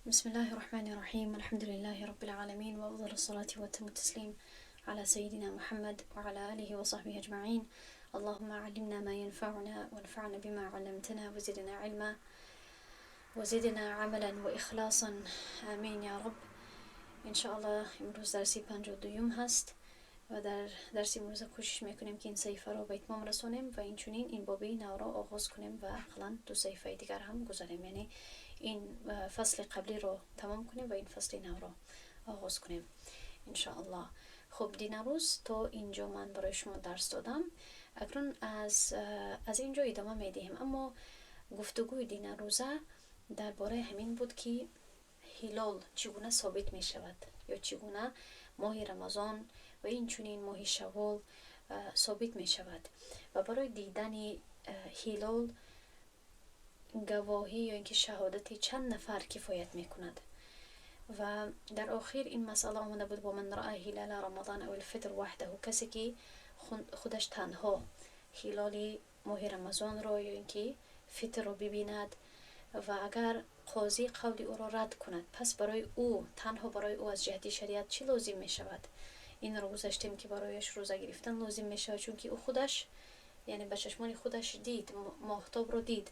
بسم الله الرحمن الرحيم. الحمد لله رب العالمين، وأفضل الصلاة وأتم التسليم على سيدنا محمد وعلى آله وصحبه أجمعين. اللهم علمنا ما ينفعنا وانفعنا بما علمتنا وزدنا علما وزدنا عملا وإخلاصا، آمين يا رب. إن شاء الله امروز درسی 52 هست و در درس امروز کوشش میکنیم که این صحیفه رو به اتمام رسونیم و اینچنین این بابی نو را آغاز کنیم و حالا دو صحیفه دیگر هم گذاریم، یعنی این فصل قبلی رو تمام کنیم و این فصل نو رو آغاز کنیم ان شاء الله. خب دیروز تا اینجا من برای شما درس دادم، اکنون از اینجا ادامه میدیم. اما گفتگوی دیروزه درباره همین بود که هلال چگونه ثابت می شود یا چگونه ماه رمضان و این چنین ماه شوال ثابت می شود و برای دیدن هلال گواهی یا اینکه شهادت چند نفر کفایت می کند. و در آخر این مسئله آمده بود با من رأى هلال رمضان او الفطر وحده، کسی که خودش تنها هلال ماه رمضان را یا اینکه فطر را ببیند و اگر قاضی قول او را رد کند، پس برای او تنها برای او از جهت شریعت چی لازم می شود؟ این را گذاشتیم که برایش روزه گرفتن لازم می شود، چون که او خودش یعنی به چشمان خودش دید، ماهتاب را دید،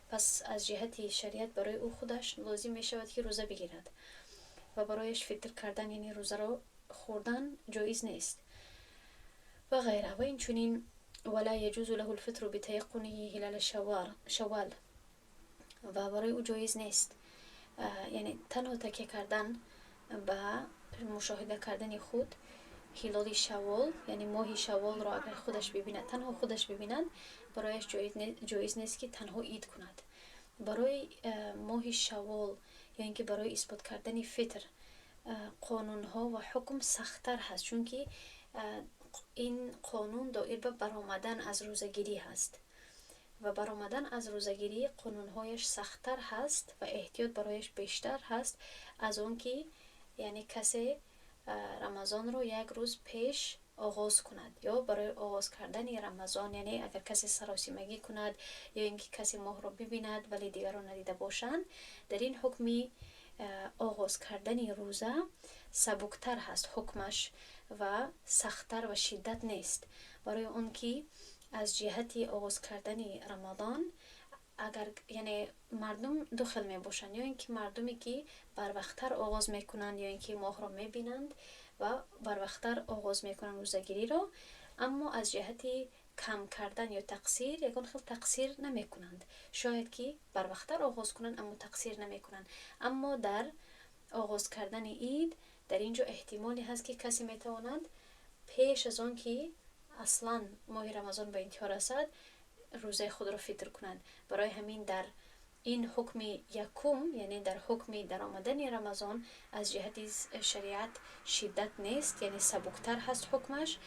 پس از جهت شریعت برای او خودش لازم می شود که روزه بگیرد و برایش فطر کردن یعنی روزه را خوردن جایز نیست و غیره. و این چنین ولا يجوز له الفطر بتيقنه هلال شوال و برای او جایز نیست یعنی تنها تکیه کردن به مشاهده کردن خود هلال شوال یعنی ماه شوال را اگر خودش ببیند، تنها خودش ببیند، برایش جایز نیست که تنها عید کند. برای ماه شوال یا اینکه برای اثبات کردن فطر قانون ها و حکم سخت‌تر هست، چون که این قانون دایر به برآمدن از روزگیری هست و برآمدن از روزگیری قانونهایش سخت‌تر هست و احتیاط برایش بیشتر هست از اون که یعنی کسی رمضان رو یک روز پیش آغاز کند یا برای آغاز کردن رمضان، یعنی اگر کسی سراسیمگی کند یا اینکه کسی ماه رو ببیند ولی دیگران ندیده باشند، در این حکمی آغاز کردن روزه سبکتر هست حکمش و سختتر و شدت نیست. برای اون که از جهت آغاز کردن رمضان اگر یعنی مردم داخل می باشند یا اینکه مردمی که بر وقتتر آغاز میکنند یا اینکه ماه را میبینند و بر وقتتر آغاز میکنند روزگیری را، اما از جهت کم کردن یا تقصیر یکان خیلی تقصیر نمیکنند. شاید که بر وقتتر آغاز کنند اما تقصیر نمیکنند. اما در آغاز کردن عید در اینجا احتمالی هست که کسی میتواند پیش از آن که اصلا ماه رمضان به انتها رسد روزه خود را فطر کنند. برای همین در این حکم یکم یعنی در حکم در آمدن رمضان از جهت شریعت شدت نیست، یعنی سبکتر هست حکمش،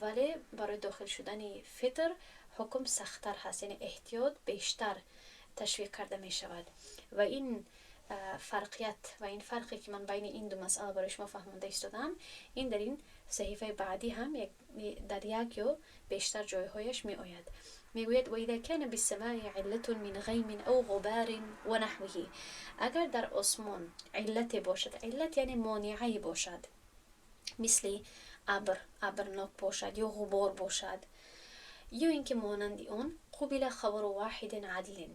ولی برای داخل شدن فطر حکم سختتر هست، یعنی احتیاط بیشتر تشویق کرده می شود. و این فرقیت و این فرقی که من بین این دو مسئله برای شما فهمانده ایستادم، این در این صحیفه بعدی هم در یک یا بیشتر جایهایش می آید. میگوید و اذا كان بالسماء علة من غیم او غبار و نحوه، اگر در آسمان علت باشد، علت یعنی مانعی باشد، مثل ابرناک باشد یا غبار باشد یا اینکه مانند اون، قبل خبر واحد عدل،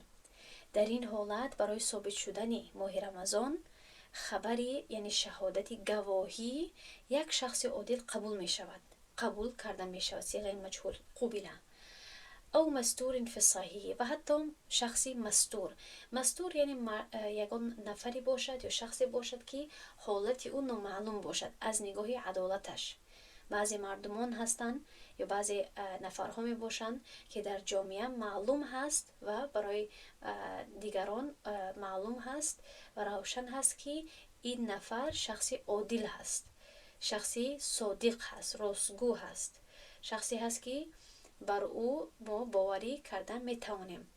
در این حالت برای ثابت شدن ماه رمضان خبری یعنی شهادت گواهی یک شخص عادل قبول می شود، قبول کرده می شود، صیغه مجهول قبله، او مستور فی صحیح، و حتی شخصی مستور یعنی یگان نفری باشد یا شخصی باشد که حالت او نامعلوم باشد از نگاه عدالتش. بعضی مردمان هستند یا بعضی نفرها می باشند که در جامعه معلوم هست و برای دیگران معلوم هست و روشن هست که این نفر شخصی عادل هست، شخصی صادق هست، راستگو هست، شخصی هست که بر او ما باوری کردن می توانیم.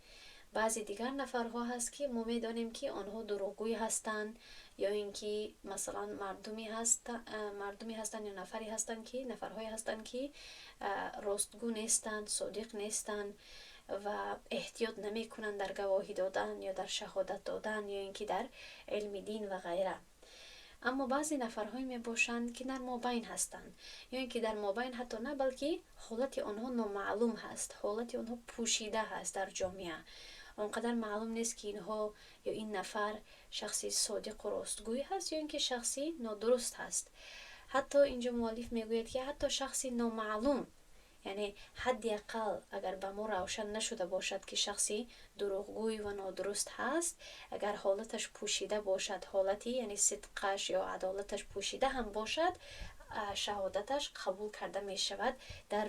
بعضی دیگر نفرها هست که ما می دانیم که آنها دروغگوی هستند یا اینکه مثلا مردمی هستند یا نفرهایی هستند که راستگو نیستند، صادق نیستند و احتیاط نمیکنند در گواهی دادن یا در شهادت دادن یا اینکه در علم دین و غیره. اما بعضی نفرهایی می باشند که در مابین هستند یا اینکه در مابین حتی نه بلکه حالت آنها نامعلوم هست، حالت آنها پوشیده هست در جامعه. اونقدر معلوم نیست که اینها یا این نفر شخصی صادق و راستگوی هست یا اینکه شخصی نادرست هست. حتی اینجا مؤلف میگوید که حتی شخصی نامعلوم، یعنی حداقل اگر به ما روشن نشده باشد که شخصی دروغگوی و نادرست هست، اگر حالتش پوشیده باشد، حالتی یعنی صدقش یا عدالتش پوشیده هم باشد، شهادتش قبول کرده می شود در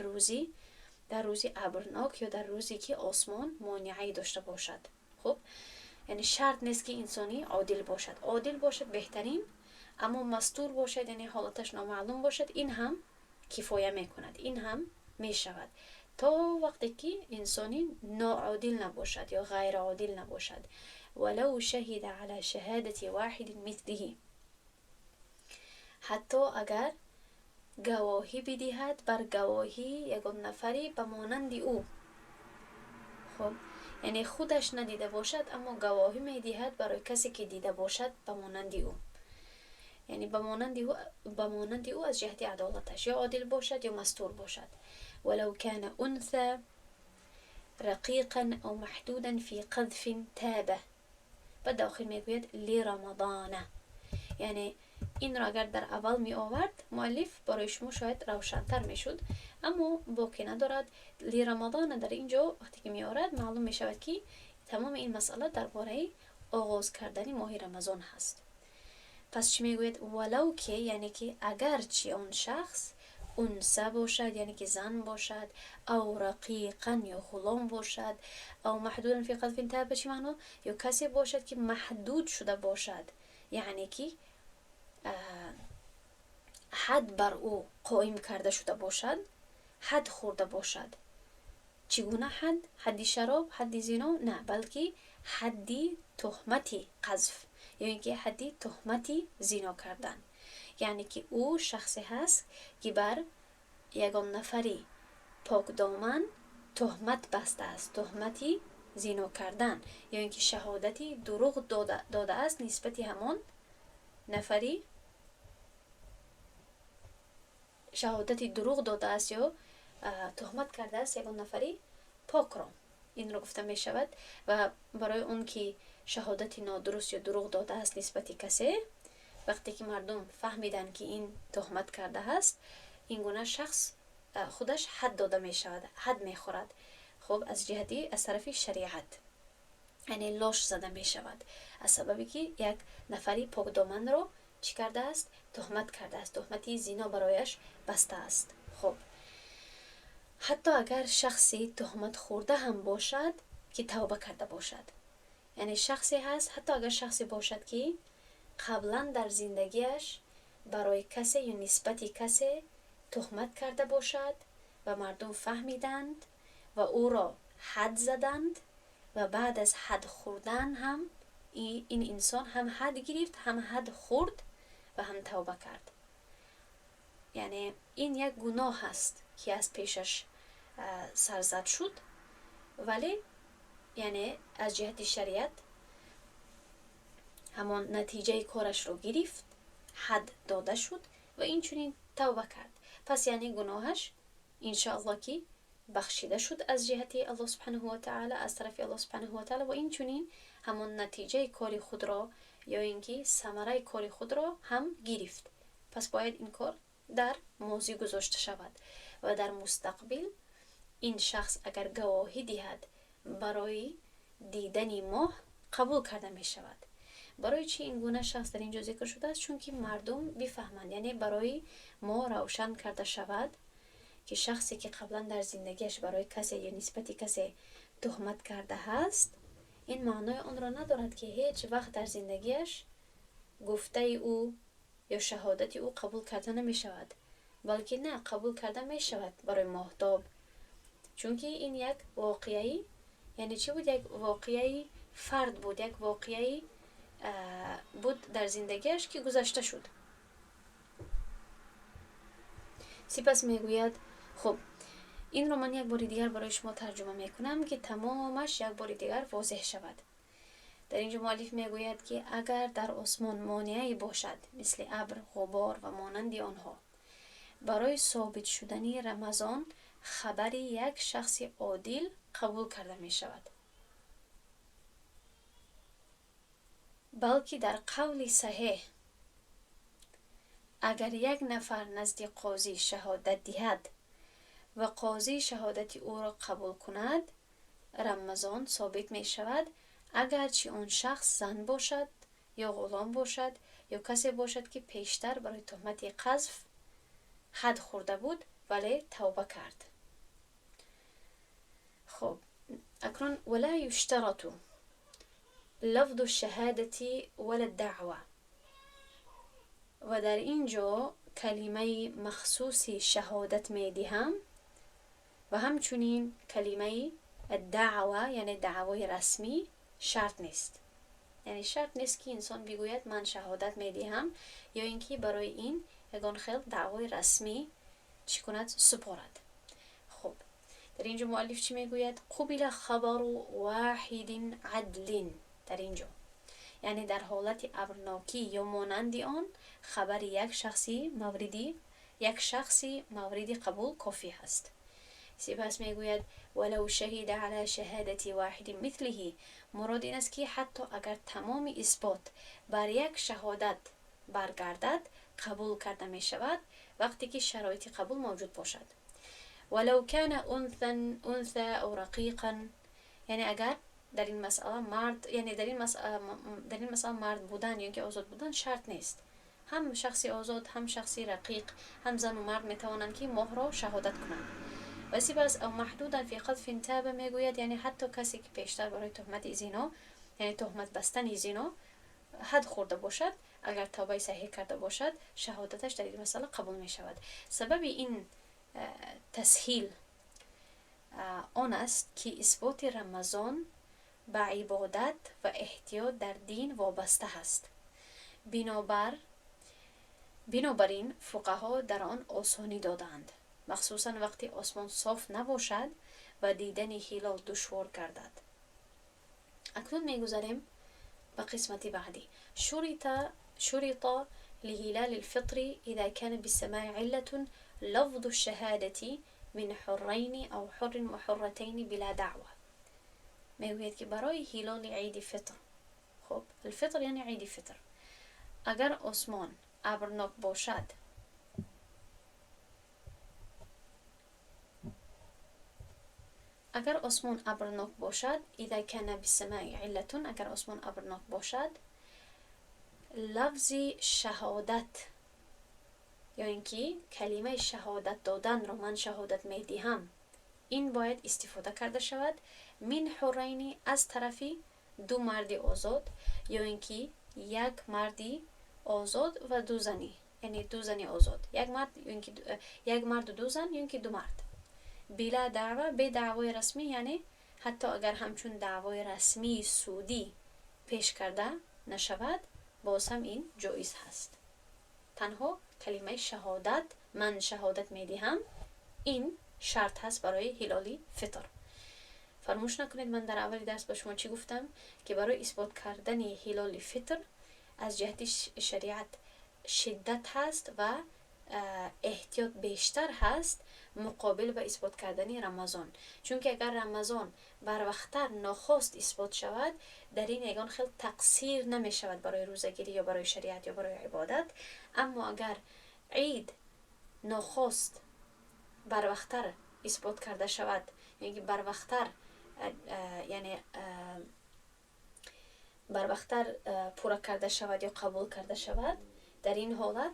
روزی ابرناک یا در روزی که آسمان مانعی داشته باشد. خب یعنی شرط نیست که انسانی عادل باشد. عادل باشد بهترین، اما مستور باشد یعنی حالتش نامعلوم باشد، این هم کفایه میکند، این هم می شود. تا وقتی که انسانی ناعادل نباشد یا غیر عادل نباشد. ولو شهد على شهادت واحد مثله، حتی اگر گواهی بدهد بر گواهی یگان نفری به مانند او. خب یعنی خودش ندیده باشد اما گواهی میدهد برای کسی که دیده باشد به مانند او، یعنی به مانند او از جهت عدالتش، یا عادل باشد یا مستور باشد. ولو كان انثى رقيقا او محدودا في قذف تابه. و داخل میگوید لرمضان، یعنی این را اگر در اول می آورد مؤلف برای شما شاید روشن‌تر میشد، اما باقی ندارد. لرمضان در اینجا وقتی که می آورد معلوم می شود که تمام این مسئله درباره آغاز کردن ماه رمضان هست. پس چی میگوید؟ ولو که یعنی که اگرچه اون شخص انثى باشد، یعنی که زن باشد، او رقیقا یا غلام باشد، او محدودا فی قذف تاب، چی معنا؟ یا کسی باشد که محدود شده باشد، یعنی که حد بر او قائم کرده شده باشد، حد خورده باشد. چگونه حد؟ حدی شراب، حدی زنا؟ نه، بلکه حدی تهمتی قذف، یعنی که حدی تهمتی زنا کردن. یعنی که او شخصی هست که بر یگان نفری پاک دامن تهمت بسته است، تهمتی زنا کردن، یا اینکه شهادتی دروغ داده است نسبتی همان نفری، شهادتی دروغ داده است یا تهمت کرده است یگان نفری پاک را. این را گفته می شود. و برای اون که شهادتی نادرست یا دروغ داده است نسبتی کسی، وقتی که مردم فهمیدن که این تهمت کرده است، این گونه شخص خودش حد داده می شود، حد می خورد. خب از جهتی از طرف شریعت، یعنی لاش زده می شود از سببی که یک نفری پاک دامن را چی کرده است؟ تهمت کرده است، تهمتی زنا برایش بسته است. خب حتی اگر شخصی تهمت خورده هم باشد که توبه کرده باشد، یعنی شخصی هست حتی اگر شخصی باشد که قبلا در زندگیش برای کسی یا نسبتی کسی تهمت کرده باشد و مردم فهمیدند و او را حد زدند و بعد از حد خوردن هم این انسان هم حد گرفت، هم حد خورد و هم توبه کرد. یعنی این یک گناه هست که از پیشش سرزد شد، ولی یعنی از جهت شریعت همان نتیجه کارش رو گرفت، حد داده شد و این چنین توبه کرد. پس یعنی گناهش انشاءالله که بخشیده شد از جهت الله سبحانه و تعالی، از طرف الله سبحانه و تعالی، و این چنین همان نتیجه کار خود را یا اینکه ثمره کار خود را هم گرفت. پس باید این کار در ماضی گذاشته شود و در مستقبل این شخص اگر گواهی دهد برای دیدن ماه قبول کرده می شود. برای چی این گونه شخص در اینجا ذکر شده است؟ چون که مردم بفهمند، یعنی برای ما روشن کرده شود که شخصی که قبلا در زندگیش برای کسی یا نسبتی کسی تهمت کرده است، این معنای آن را ندارد که هیچ وقت در زندگیش گفته او یا شهادت او قبول کرده نمی شود، بلکه نه، قبول کرده می شود برای ماهتاب. چون که این یک واقعی، یعنی چی بود؟ یک واقعی فرد بود، یک واقعی بود در زندگیش که گذشته شد. سپس میگوید خب این رو من یک بار دیگر برای شما ترجمه میکنم که تمامش یک بار دیگر واضح شود. در اینجا مؤلف میگوید که اگر در آسمان مانعی باشد مثل ابر، غبار و مانند آنها، برای ثابت شدن رمضان خبر یک شخص عادل قبول کرده می شود. بلکه در قول صحیح اگر یک نفر نزد قاضی شهادت دهد و قاضی شهادت او را قبول کند، رمضان ثابت می شود، اگرچه آن شخص زن باشد یا غلام باشد یا کسی باشد که پیشتر برای تهمت قذف حد خورده بود ولی توبه کرد. خب اکنون ولا یشترط لفظ الشهادة ولا الدعوة، و در اینجا کلمه مخصوص شهادت می دهم و همچنین کلمه الدعوه یعنی دعوای رسمی شرط نیست. یعنی شرط نیست که انسان بگوید من شهادت می دهم یا اینکه برای این یگان خیلی دعوای رسمی چی کند سپارد. خب در اینجا مؤلف چی میگوید؟ قبل خبر واحد عدل. در اینجا یعنی در حالت ابرناکی یا مانند آن خبر یک شخصی موردی قبول کافی است. سپس میگوید ولو شهید علی شهادت واحد مثله، مراد این است که حتی اگر تمام اثبات بر یک شهادت برگردد قبول کرده می شود وقتی که شرایط قبول موجود باشد. ولو کان انثى او رقیقا، یعنی اگر در این مسئله مرد، یعنی در این مسئله مرد بودن یا اینکه آزاد بودن شرط نیست. هم شخصی آزاد، هم شخصی رقیق، هم زن و مرد می توانند که مهر را شهادت کنند. و سپس او محدودا فی قذف تاب میگوید یعنی حتی کسی که پیشتر برای تهمت زنا یعنی تهمت بستن زنا حد خورده باشد، اگر توبه صحیح کرده باشد شهادتش در این مسئله قبول می شود. سبب این تسهیل آن است که اثبات رمضان به عبادت و احتیاط در دین وابسته است. بنابراین فقها در آن آسانی دادند، مخصوصا وقتی آسمان صاف نباشد و دیدن هلال دشوار گردد. اکنون میگذاریم به قسمت بعدی. شرط لهلال الفطر اذا كان بالسماع علة لفظ الشهادة من حرين او حر وحرتين بلا دعوة. میگوید که برای هلال عید فطر، خب الفطر یعنی عید فطر، اگر آسمان ابرناک باشد اذا كان بالسماع علة، اگر آسمان ابرناک باشد، لفظ شهادت یا اینکه کلمه شهادت دادن رو من شهادت میدهم این باید استفاده کرده شود من حرین از طرفی دو مرد آزاد یا اینکه یک مردی آزاد و دو زنی، یعنی دو زنی آزاد، یک مرد و دو زن یا اینکه دو مرد، بلا دعوه، به دعوای رسمی، یعنی حتی اگر همچون دعوای رسمی سودی پیش کرده نشود باز هم این جایز هست. تنها کلمه شهادت من شهادت میدهم این شرط هست برای هلالی فطر. فراموش نکنید من در اول درس با شما چی گفتم که برای اثبات کردن هلال فطر از جهت شریعت شدت هست و احتیاط بیشتر هست مقابل به اثبات کردن رمضان، چون که اگر رمضان بر وقتتر ناخواست اثبات شود در این یگان خیلی تقصیر نمی شود برای روزگیری یا برای شریعت یا برای عبادت. اما اگر عید ناخواست بر وقتتر اثبات کرده شود، یعنی بر وقتتر پورا کرده شود یا قبول کرده شود، در این حالت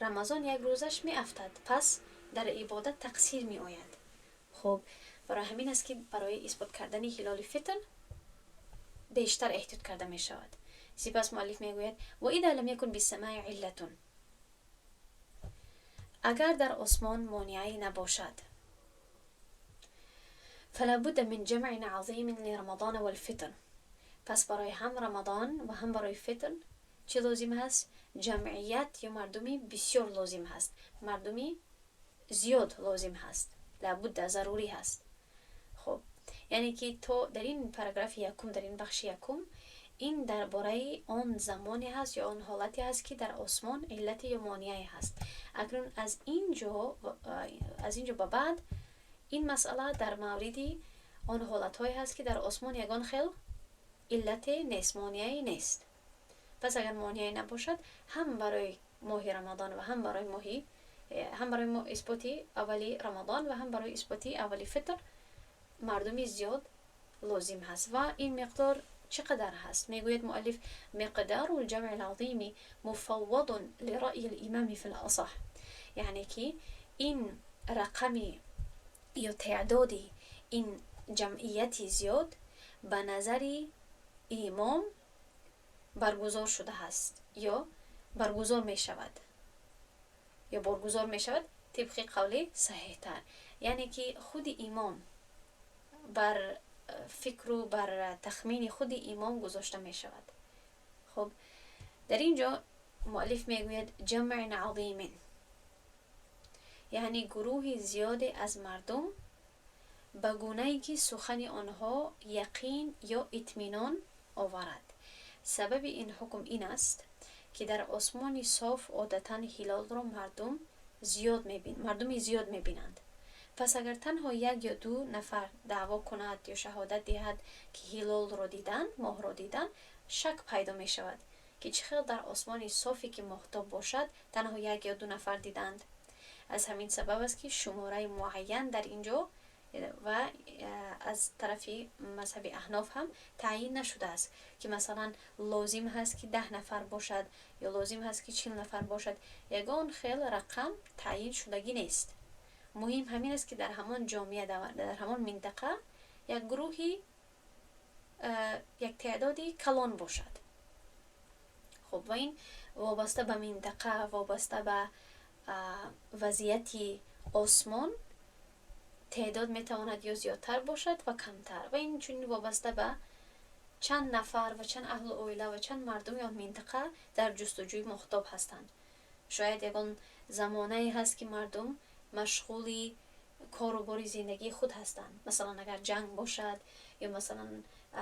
رمضان یک روزش می افتد، پس در عبادت تقصیر می آید. خب برای همین است که برای اثبات کردن هلال فطر بیشتر احتیاط کرده می شود. سپس مؤلف می گوید و اذا لم یکن بالسماع علة، اگر در آسمان مانعی نباشد، فلا بد من جمع عظیم لرمضان والفطر، پس برای هم رمضان و هم برای فطر چه لازم هست؟ جمعیت یا مردمی بسیار لازم هست، مردمی زیاد لازم هست. لابد ضروری هست. خب یعنی که تو در این پاراگراف یکم، در این بخش یکم، این درباره آن زمانی هست یا آن حالتی هست که در آسمان علت یا مانعی هست. اکنون از اینجا به بعد این مسئله در موردی آن حالت‌هایی هست که در آسمان یگان خیل علت نیست، مانعی نیست. پس اگر مانعی نباشد، هم برای ماه رمضان و هم برای اثباتی اولی رمضان و هم برای اثباتی اولی فطر مردمی زیاد لازم هست. و این مقدار چقدر هست؟ میگوید مؤلف: مقدار الجمع العظیم مفوض لرأی الامام فی الاصح. یعنی که این رقمی یا تعدادی این جمعیتی زیاد به نظر امام برگزار شده هست یا برگزار می شود طبق قول صحیح تر. یعنی که خود امام بر فکر و بر تخمین خود امام گذاشته می شود. خب در اینجا مؤلف میگوید جمع عظیم، یعنی گروه زیاد از مردم به گونه‌ای که سخن آنها یقین یا اطمینان آورد. سبب این حکم این است که در آسمان صاف عادتاً هلال را مردم زیاد می‌بینند. پس اگر تنها یک یا دو نفر دعوا کند یا شهادت دهد که هلال را دیدند، ماه را دیدند، شک پیدا می شود که چقدر در آسمان صافی که ماهتاب باشد تنها یک یا دو نفر دیدند. از همین سبب است که شماره معین در اینجا و از طرف مذهب احناف هم تعیین نشده است که مثلا لازم هست که 10 نفر باشد یا لازم هست که 40 نفر باشد. یگان خیل رقم تعیین شدگی نیست. مهم همین است که در همان جامعه، در همان منطقه یک گروهی، یک تعدادی کلان باشد. خب و این وابسته به منطقه، وابسته به وضعیت آسمان تعداد میتواند یا زیادتر باشد و کمتر. و این چون وابسته به چند نفر و چند اهل اویله و چند مردم آن منطقه در جستجوی ماهتاب هستند. شاید یگان زمانه هست که مردم مشغولی کار و باری زندگی خود هستند. مثلا اگر جنگ باشد یا مثلا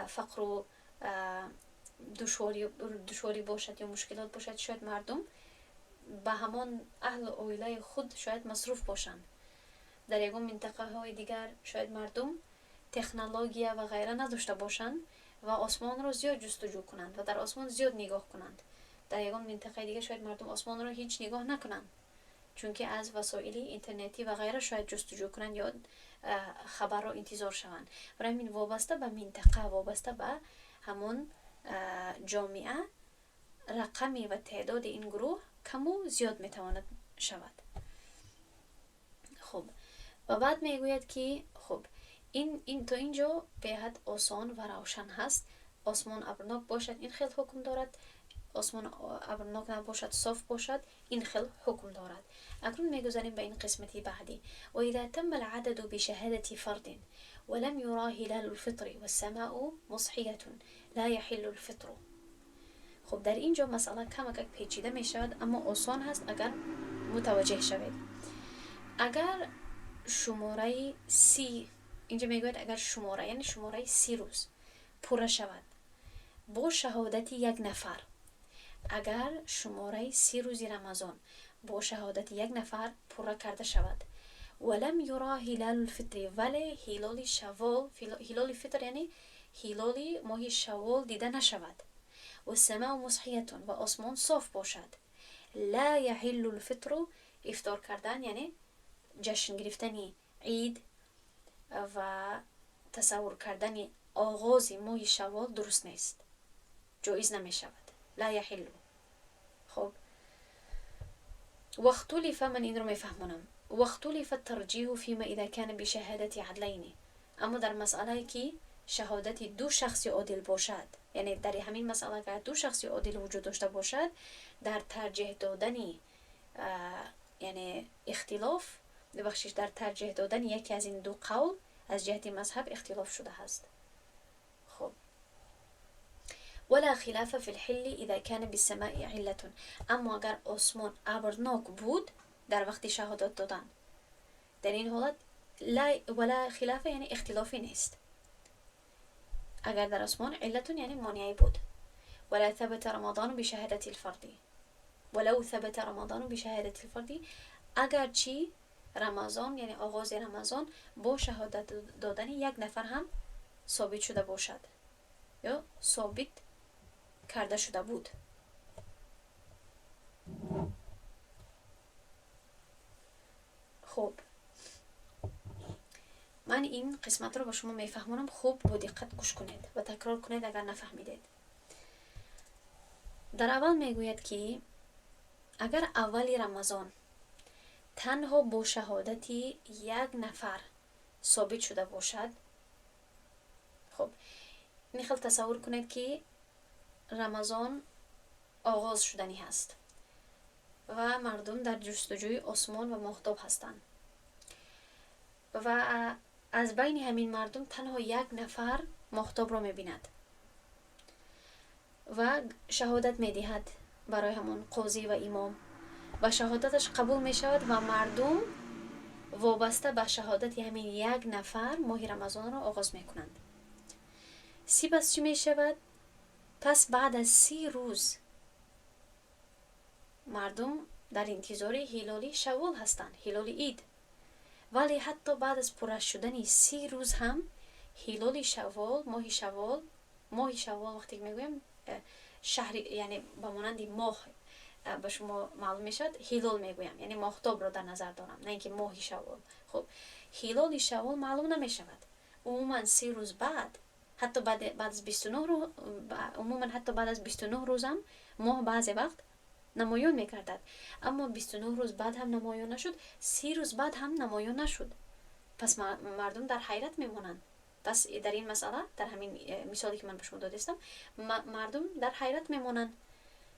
فقر و دشواری باشد یا مشکلات باشد، شاید مردم به همان اهل اویله خود شاید مصروف باشند. در یگان منطقه های دیگر شاید مردم تکنولوژی و غیره نداشته باشند و آسمان را زیاد جستجو کنند و در آسمان زیاد نگاه کنند. در یگان منطقه دیگر شاید مردم آسمان را هیچ نگاه نکنند، چون که از وسایل اینترنتی و غیره شاید جستجو کنند یا خبر را انتظار شوند. برای همین وابسته به منطقه، وابسته به همون جامعه، رقمی و تعداد این گروه کم و زیاد میتواند شود. خب و بعد میگوید که خب این تا اینجا به حد آسان و روشن هست. آسمان ابرناک باشد این خیلی حکم دارد، آسمان ابرناک نباشد، صاف باشد، این خیلی حکم دارد. اکنون میگذاریم به این قسمتی بعدی: و اذا تم العدد بشهادة فرد ولم يراه هلال الفطر والسماء مصحية لا يحل الفطر. خب در اینجا مسئله کمک پیچیده می شود، اما آسان هست اگر متوجه شوید. اگر شماره 30، اینجا میگوید اگر شماره، یعنی شماره 30 روز پوره شود با شهادت یک نفر، اگر شماره 30 روزی رمضان با شهادت یک نفر پوره کرده شود، ولم یرا هلال الفطر، ولی هلال شوال، هلال فطر یعنی هلال ماه شوال دیده نشود، و السماء مصحیة و آسمان صاف باشد، لا یحل الفطر، افطار کردن یعنی جشن گرفتن عید و تصور کردن آغاز ماه شوال درست نیست، جایز نمی شود، لا یحل. خب واختلف، من این رو میفهمونم، واختلف الترجیح فيما اذا كان بشهادت عدلین. اما در مسئله که شهادت دو شخصی عادل باشد، یعنی در همین مسئله که دو شخصی عادل وجود داشته باشد، در ترجیح دادن یعنی اختلاف، ببخشید در ترجیح دادن یکی از این دو قول از جهت مذهب اختلاف شده است. خب ولا خلاف في الحل اذا كان بالسماء علة. اما اگر آسمان ابرناک بود در وقت شهادت دادن، در این حالت ولا خلاف یعنی اختلافی نیست. اگر در آسمان علتون یعنی مانعی بود. ولا ثبت رمضان بشهادة الفرد ولو ثبت رمضان بشهادة الفرد، اگر چی رمضان یعنی آغاز رمضان با شهادت دادن یک نفر هم ثابت شده باشد یا ثابت کرده شده بود. خب من این قسمت رو با شما میفهمونم، خوب با دقت گوش کنید و تکرار کنید اگر نفهمیدید. در اول میگوید که اگر اولی رمضان تنها با شهادتی یک نفر ثابت شده باشد، خب این خیلی تصور کنید که رمضان آغاز شدنی هست و مردم در جستجوی آسمان و ماهتاب هستند و از بین همین مردم تنها یک نفر ماهتاب را می‌بیند و شهادت می‌دهد برای همون قاضی و امام و شهادتش قبول می‌شود و مردم وابسته به شهادت همین یک نفر ماه رمضان را آغاز می‌کنند. سپس چی می‌شود؟ پس بعد از 30 روز مردم در انتظار هلال شوال هستند، هلال عید. ولی حتی بعد از پر شدن 30 روز هم هلال شوال، ماه شوال وقتی میگویم شهر یعنی به مانند ماه به شما معلوم میشد، هلال میگویم یعنی ماهتاب را در نظر دارم، نه اینکه ماه شوال. خب هلال شوال معلوم نمیشود. عموما 30 روز بعد، حتی بعد از 29 روز، عموما حتی بعد از 29 روز هم ماه بعضی وقت نمایان میکردد، اما 29 روز بعد هم نمایان نشد، 30 روز بعد هم نمایان نشد. پس مردم در حیرت میمونند. پس در این مسئله، در همین مثالی که من به شما دادم، مردم در حیرت میمونند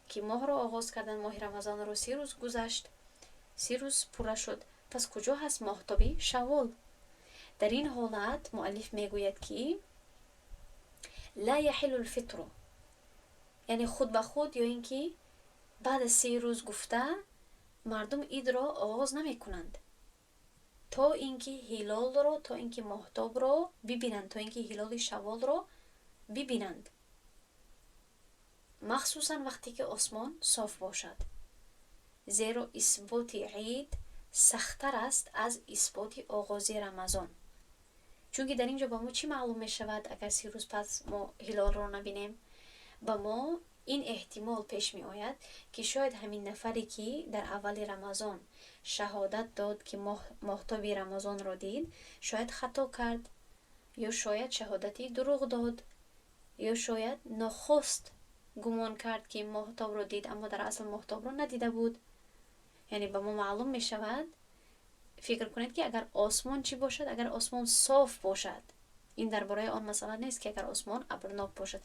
که ماه را آغاز کردن، ماه رمضان رو 30 روز گذشت، 30 روز پوره شد، پس کجا هست ماهتابی شوال؟ در این حالت مؤلف میگوید که لا یحل الفطر، یعنی خود به خود یا اینکه بعد از 30 روز گفته مردم عید را آغاز نمی کنند تا اینکه هلال را، تا اینکه ماهتاب را ببینند، تا اینکه هلال شوال را ببینند، مخصوصا وقتی که آسمان صاف باشد، زیرا اثبات عید سخت‌تر است از اثبات آغاز رمضان. چون که در اینجا با ما چی معلوم می شود؟ اگر 30 روز پس ما هلال را نبینیم، با ما این احتمال پیش می آید که شاید همین نفری که در اول رمضان شهادت داد که ماهتاب رمضان را دید، شاید خطا کرد، یا شاید شهادتی دروغ داد، یا شاید نخست گمان کرد که ماهتاب را دید اما در اصل ماهتاب را ندیده بود. یعنی به ما معلوم می شود، فکر کنید که اگر آسمان چی باشد، اگر آسمان صاف باشد، این درباره آن مسئله نیست که اگر آسمان ابرناک باشد،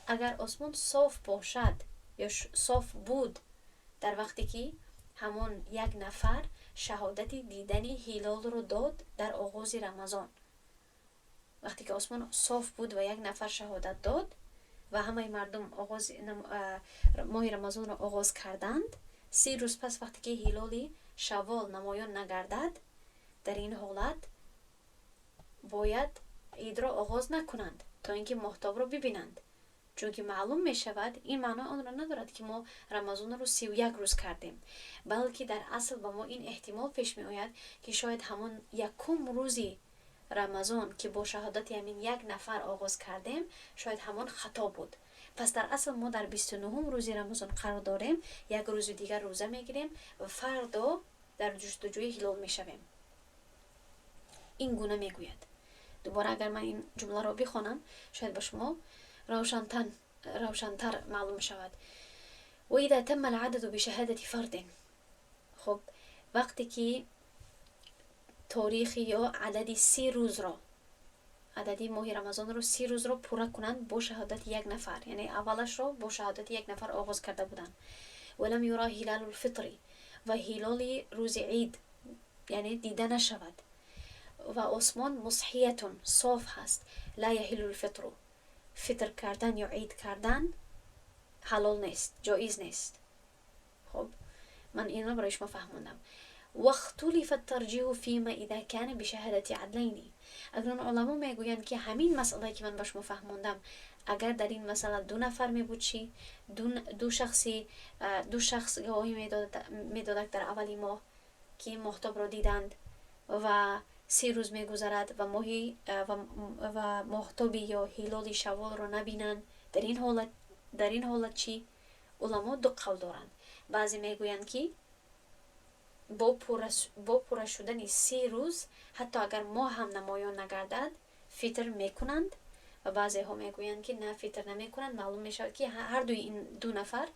اگر آسمان صاف باشد یا صاف بود در وقتی که همون یک نفر شهادت دیدن هلال رو داد در آغاز رمضان، وقتی که آسمان صاف بود و یک نفر شهادت داد و همه مردم ماه رمضان را آغاز کردند، 30 روز پس وقتی که هلال شوال نمایان نگردد، در این حالت باید عید را آغاز نکنند تا اینکه ماهتاب را ببینند، چون که معلوم می شود این معنا آن را ندارد که ما رمضان رو 31 روز کردیم، بلکه در اصل با ما این احتمال پیش می آید که شاید همون یکم روزی رمضان که با شهادت همین یک نفر آغاز کردیم، شاید همون خطا بود. پس در اصل ما در 29 روزی رمضان قرار داریم، یک روز دیگر روزه می گیریم و فردا در جستجوی هلال می شویم. این گونه می گوید. دوباره اگر من این جمله را بخوانم شاید به شما روشن‌تر معلوم شود. و اذا تم العدد بشهادة فرد، خب وقتی که تاریخ یا عدد 30 روز را، عددی ماه رمضان رو 30 روز را پوره کنند با شهادت یک نفر، یعنی اولش را با شهادت یک نفر آغاز کرده بودند، ولم یرا هلال الفطر، و هلال روز عید یعنی دیده نشود، و آسمان مصحیتون صاف هست، لا یحل الفطر، فطر کردن یا عید کردن حلال نیست، جایز نیست. خب من این را برای شما فهموندم. واختلف الترجیح فيما اذا كان بشهادة عدلین. اگر علما میگویند که همین مسئله که من به شما فهموندم اگر در این مسئله دو نفر می بود چی، دو شخص گواهی میدادند در اولی ماه که ماهتاب را دیدند و 3 روز میگذرد و ماهتابی یا هلالی شوال را نبینند، در این حالت چی؟ علما دو قول دارند. بعضی میگویند که با پوره شدن 3 روز حتی اگر ماه هم نمایان نگردد فطر میکنند، و بعضی ها میگویند که نه فطر نمیکنند. معلوم میشود که هر دوی این دو نفر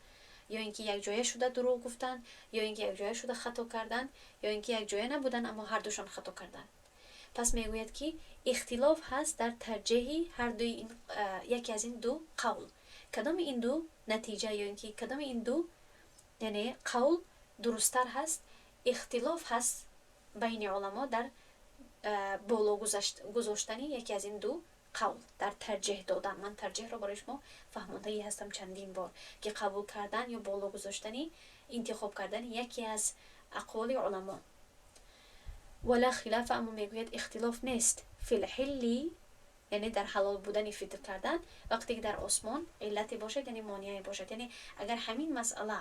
یا اینکه یک جایه شده دروغ گفتند، یا اینکه یک جایه شده خطا کردند، یا اینکه یک جایه نبودند اما هر دوشان خطا کردند. پس میگوید که اختلاف هست در ترجیح هر دوی این یکی از این دو قول. کدام این دو نتیجه یا اینکه کدام این دو یعنی قول درستتر هست، اختلاف هست بین علما در بالا گذاشتن یکی از این دو قول، در ترجیح دادن. من ترجیح را برای شما فهمانده هستم چندین بار که قبول کردن یا بالا گذاشتنی، انتخاب کردن یکی از اقوال علما. ولا خلاف، اما میگوید اختلاف نیست فی الحلی، یعنی در حلال بودن فطر کردن وقتی که در آسمان علتی باشد، یعنی مانعی باشد. یعنی اگر همین مسئله،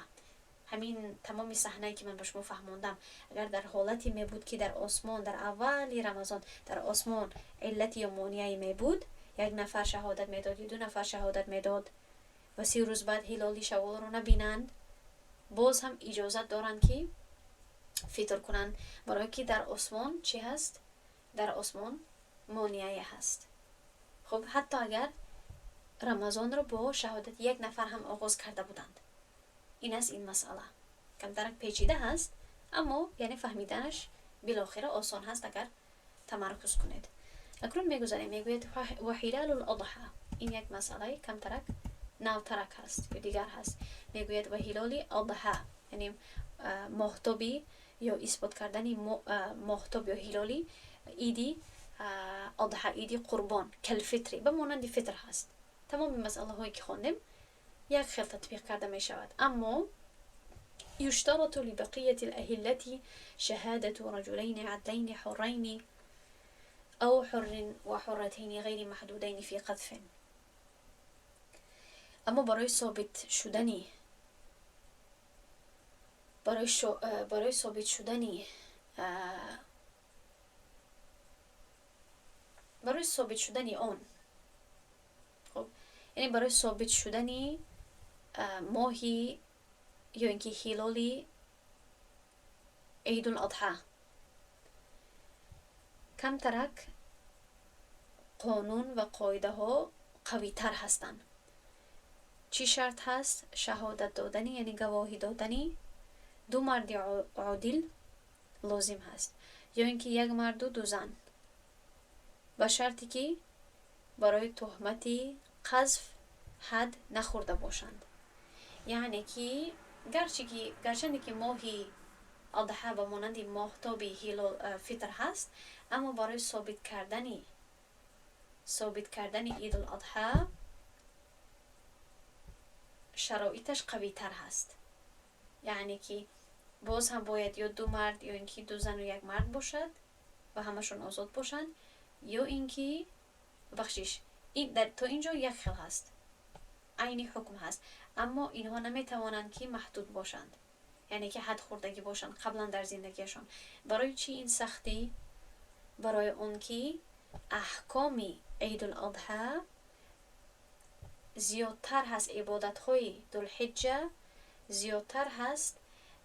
همین تمام صحنه‌ای که من به شما فهموندم اگر در حالتی می بود که در آسمان در اول رمضان در آسمان علتی یا مانعی می بود، یک نفر شهادت میداد یا 2 نفر شهادت میداد و 3 روز بعد هلالی شوال رو نبینند، باز هم اجازت دارند که فطر کنند، برای که در آسمان چی هست؟ در آسمان مانعی هست. خب حتی اگر رمضان رو با شهادت 1 نفر هم آغاز کرده بودند. این است این مسئله. کمترک پیچیده هست اما یعنی فهمیدنش بالاخره آسان هست اگر تمرکز کنید. اکنون میگذاریم، میگوید و هلال الاضحی، این یک مسئله کمترک نوترک هست یا دیگر هست. میگوید و هلال الاضحی یعنی ماهتابی یا اثبات کردن ماهتاب یا هلالی ایدی اضحی، ایدی قربان کل فطری به مانند فطر هست. تمام مسئله هایی که خواندیم یک خیل تطبیق کرده می شود. اما یشترط لبقیة الأهلة شهادة رجلين عدلين حرين أو حر وحرتين غير محدودين في قذف. اما برای ثابت شدنی آن، خب یعنی برای ثابت شدنی ماهی یا اینکه هلالی عید الاضحی کمترک قانون و قاعده ها قوی تر هستند. چی شرط هست؟ شهادت دادنی یعنی گواهی دادنی 2 مرد عادل لازم هست، یا اینکه 1 مرد و 2 زن، با شرطی که برای تهمتی قذف حد نخورده باشند. یعنی که گرچه که ماهی اضحی به مانند ماهتابی فطر هست، اما برای ثابت کردن عید الاضحی شرایطش قوی تر هست. یعنی که باز هم باید یا 2 مرد یا اینکه 2 زن و 1 مرد باشد و همشون آزاد باشند، یا اینکه این در تا اینجا یک خیل هست، عینی حکم هست، اما اینها نمیتوانند که محدود باشند، یعنی که حد خوردگی باشند قبلا در زندگیشان. برای چی این سختی؟ برای اون که احکامی عید الاضحی زیادتر هست، عبادت های ذوالحجه زیادتر هست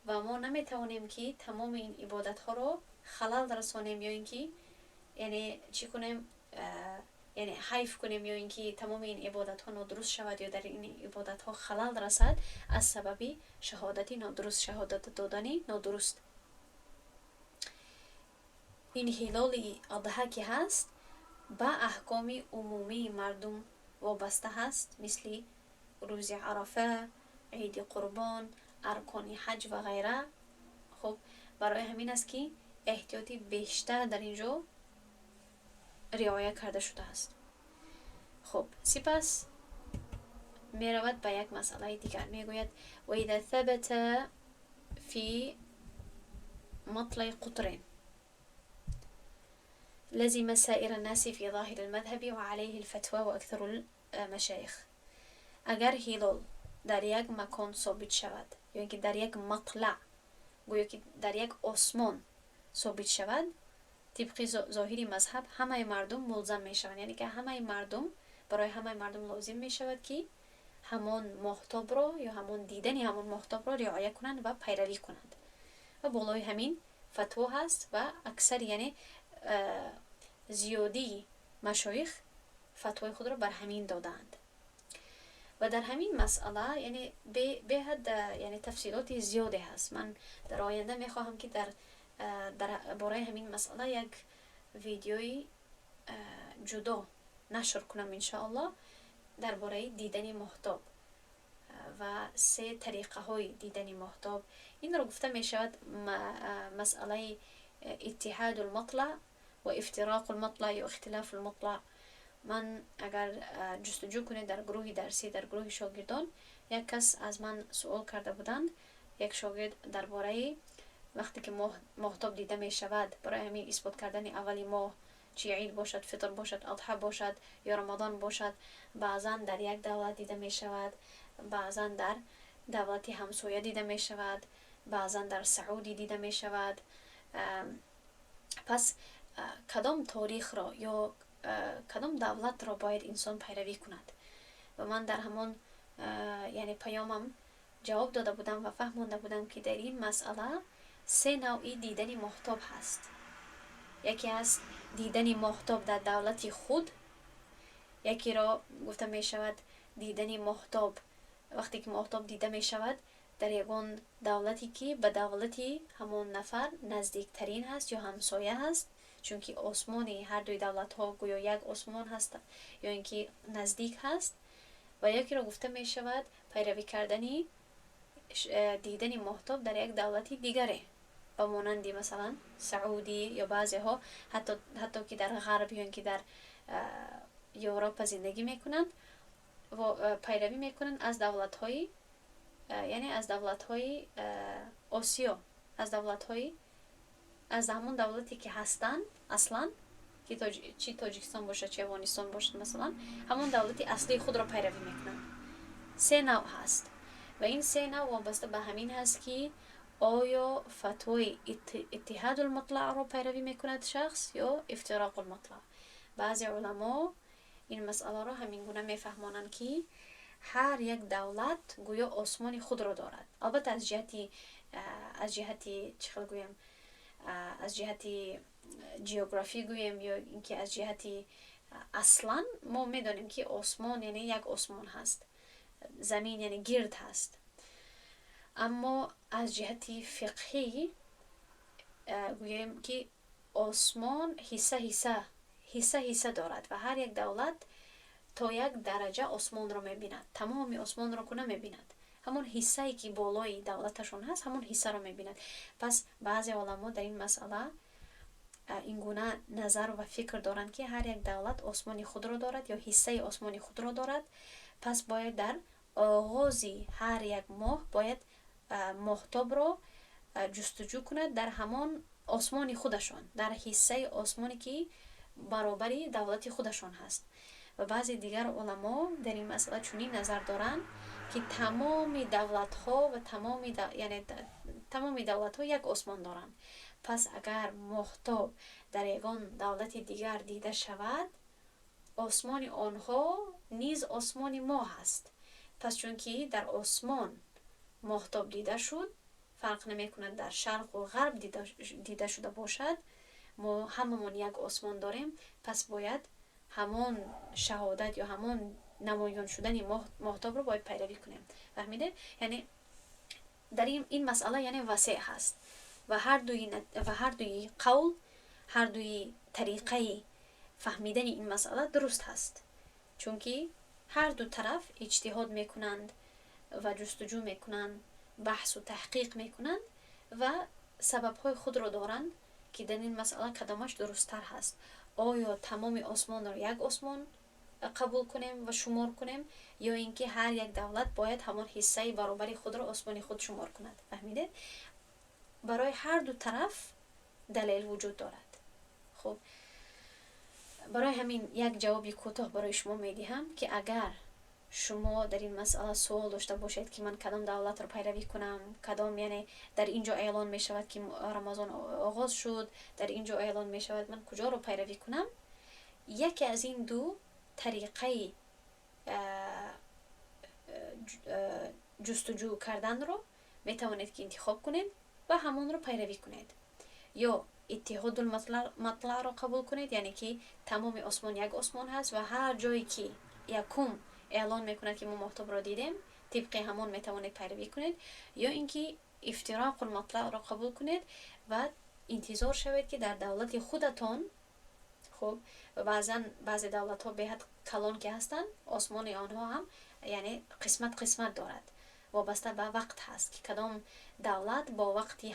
و ما نمیتوانیم که تمام این عبادت ها رو خلل رسانیم، یا اینکه یعنی چی کنیم، یعنی حیف کنیم، یا اینکه تمام این عبادت ها نادرست شود یا در این عبادت ها خلل رسد از سبب شهادتی نادرست، شهادت دادنی نادرست. این هلال اضحی که هست با احکام عمومی مردم وابسته هست، مثل روز عرفه، عید قربان، ارکان حج و غیره. خب برای همین است که احتیاطی بیشتر در اینجا رعایت کرده شده است. خب سپس می رود به یک مسئله دیگر، می گوید و اذا ثبت فی مطلع قطرين لزم سائر الناس في ظاهر المذهب وعليه الفتوى وأكثر المشايخ. اگر هلال در یک مکان ثابت شود یا اینکه در یک مطلع گویا که در یک آسمان ثابت شود، طبق ظاهری مذهب همه مردم ملزم می شوند، یعنی که همه مردم برای همه مردم لازم می شود که همان ماهتاب را یا همان دیدن همان ماهتاب را رعایت کنند و پیروی کنند. و بالای همین فتوا هست و اکثر یعنی زیادی مشایخ فتوای خود را بر همین دادند. و در همین مسئله یعنی به حد یعنی تفصیلات زیاده هست. من در آینده میخواهم که در برای همین مسئله یک ویدیوی جدا نشر کنم انشاءالله درباره دیدن ماهتاب و 3 طریقه های دیدن ماهتاب. این را گفته می شود مسئله اتحاد المطلع و افتراق المطلع یا اختلاف المطلع. من اگر جستجو کنید در گروه درسی، در گروه شاگردان، یک کس از من سوال کرده بودند، یک شاگرد درباره وقتی که ماهتاب دیده می شود برای همین اثبات کردن اولی ماه، چی عید باشد، فطر باشد، اضحی باشد یا رمضان باشد، بعضا در یک دولت دیده می شود، بعضا در دولت همسایه دیده می شود، بعضا در سعودی دیده می شود. پس کدام تاریخ را یا کدام دولت را باید انسان پیروی کند؟ و من در همان یعنی پیامم جواب داده بودم و فهمانده بودم که در این مسئله 3 نوعی دیدن ماهتاب هست. یکی است دیدن ماهتاب در دولت خود، یکی را گفته می شود دیدن ماهتاب وقتی که ماهتاب دیده می شود در یگان دولتی که به دولتی همون نفر نزدیکترین هست یا همسایه هست، چون که آسمانی هر دوی دولت ها گویا یک آسمان هست یا اینکه نزدیک هست. و یکی را گفته می شود پیروی کردنی دیدن ماهتاب در یک دولتی دیگره، و مانندی مثلا سعودی یا بعضی ها حتی که در غرب یا اینکه در یوروپ زندگی میکنند و پیروی میکنند از دولت های یعنی از دولت های آسیا، از همون دولتی که هستن اصلا که چی تاجیکستان باشد چی افغانستان باشد مثلا، همون دولتی اصلی خود را پیروی میکنند. 3 نوع هست و این 3 نوع وابسته به همین هست که آیا فتوای اتحاد المطلع را پیروی میکند شخص یا افتراق المطلع. بعضی علما این مسئله را همین گونه میفهمانند که هر یک دولت گویا آسمان خود را دارد. البته از جهتی چخل گویم از جهتی جیوگرافی گویم یا اینکه از جهتی اصلا ما میدانیم که آسمان یعنی یک آسمان هست، زمین یعنی گرد هست، اما از جهتی فقهی گویم که آسمان حصه دارد و هر یک دولت تا یک درجه آسمان را میبیند، تمام آسمان را کنه میبیند، همون حصه‌ای که بالای دولتشون هست همون حصه را میبیند. پس بعضی علما در این مسئله این گونه نظر و فکر دارند که هر یک دولت آسمان خود را دارد یا حصه آسمان خود را دارد، پس باید در آغازی هر یک ماه باید ماهتاب را جستجو کند در همان آسمان خودشان، در حصه آسمانی که برابری دولت خودشان هست. و بعضی دیگر علما در این مسئله چنین نظر دارند که تمام دولت ها و تمام دولت ها یک آسمان دارند. پس اگر ماهتاب در یگان دولت دیگر دیده شود، آسمان آنها نیز آسمان ما هست. پس چون که در آسمان ماهتاب دیده شد، فرق نمی کند در شرق و غرب دیده شده باشد، ما هممون یک آسمان داریم، پس باید همون شهادت یا همون نمایان شدن ماهتاب رو باید پیروی کنیم. فهمیده؟ یعنی در این مسئله یعنی وسیع هست و هر دوی قول، هر دوی طریقه فهمیدن این مسئله درست هست، چون که هر دو طرف اجتهاد میکنند و جستجو میکنند، بحث و تحقیق میکنند و سببهای خود را دارند که در این مسئله کدامش درستتر هست. آیا تمام آسمان را یک آسمان قبول کنیم و شمار کنیم یا اینکه هر یک دولت باید همان حصه برابری خود را آسمان خود شمار کند؟ فهمیده؟ برای هر دو طرف دلیل وجود دارد. خب برای همین یک جوابی کوتاه برای شما میدهم که اگر شما در این مسئله سوال داشته باشید که من کدام دولت رو پیروی کنم، کدام، یعنی در اینجا اعلان می شود که رمضان آغاز شد، در اینجا اعلان می شود من کجا رو پیروی کنم، یکی از این دو طریقه جستجو کردن رو می توانید که انتخاب کنید و همون رو پیروی کنید. یا اتحاد المطلع رو قبول کنید، یعنی که تمام آسمان یک آسمان هست و هر جایی که یکم اعلان میکند که ما ماهتاب را دیدیم طبق همون میتوانید پیروی کنید. یا اینکه افتراق المطلع را قبول کنید و انتظار شوید که در دولت خودتان، خب و بعضی دولت ها به حد کلان که هستند آسمان آنها هم یعنی قسمت دارد، وابسته به وقت هست که کدام دولت با وقتی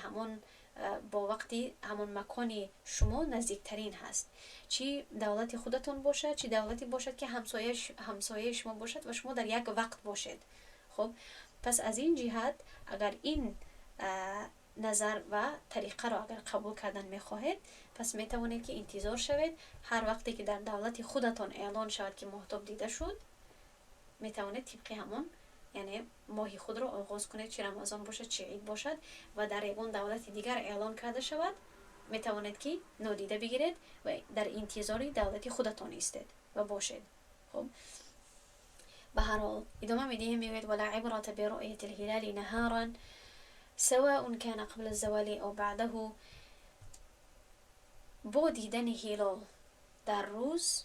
همون مکان شما نزدیکترین هست، چی دولت خودتون باشد چی دولتی باشد که همسایه شما باشد و شما در یک وقت باشید. خب پس از این جهت اگر این نظر و طریقه را اگر قبول کردن میخواهید، پس میتوانید که انتظار شوید هر وقتی که در دولت خودتان اعلان شود که ماهتاب دیده شد، میتوانید طبق همون یعنی ماهی خود را آغاز کنید، چه رمضان باشد چه عید باشد، و در یگان دولت دیگر اعلان کرده شود میتوانید که نادیده بگیرید و در انتظار دولت خودتان ایستید و باشید. خب به هر حال ادامه میدیم، میگوید ولا عبرة برؤية الهلال نهارا سواء كان قبل الزوال او بعده. با دیدن هلال در روز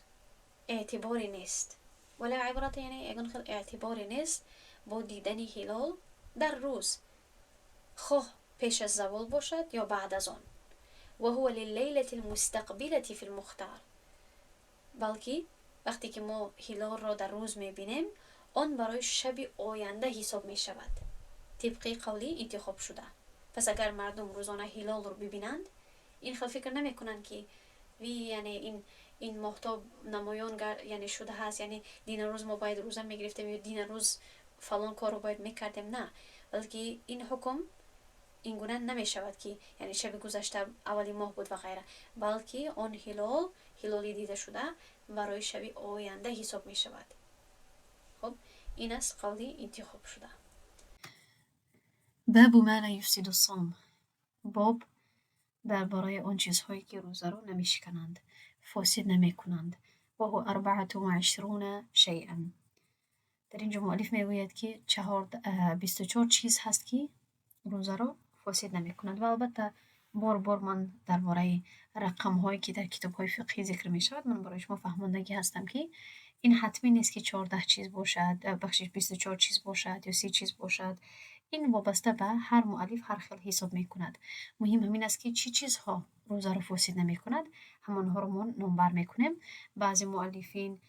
اعتباری نیست. ولا عبرت یعنی اگه خیلی اعتباری نیست با دیدن هلال در روز، خواه پیش از زوال باشد یا بعد از آن. و هو لللیلة المستقبلة فی المختار، بلکه وقتی که ما هلال را در روز میبینیم آن برای شب آینده حساب میشود طبق قولی انتخاب شده. پس اگر مردم روزانه هلال رو ببینند این خیلی فکر نمیکنند که یعنی این ماهتاب نمایان یعنی شده هست، یعنی دین روز ما باید روزه میگرفتیم یا دین روز فلان کار رو باید میکردیم. نه، بلکه این حکم این گونه نمیشود که یعنی شب گذشته اولی ماه بود و غیره، بلکه آن هلالی دیده شده برای شب آینده حساب میشود. خب این از قولی انتخاب شده. باب ما لا یفسد الصوم، باب درباره آن چیزهایی که روزه رو نمیشکنند، فاسد نمیکنند. و هو 24 شیئا. در اینجا مؤلف میگوید که 24 چیز هست که روزه رو فاسد نمیکنند. و البته بار من درباره رقم هایی که در کتاب های فقهی ذکر می شود من برای شما فهماندگی هستم که این حتمی نیست که 14 چیز باشد، 24 چیز باشد یا 30 چیز باشد. این وابسته به هر مؤلف هر خیل حساب می کند. مهم همین است که چی چیزها روزه رو فاسد نمی کند، همانها رو ما نمبر می کنیم. بعضی مؤلفین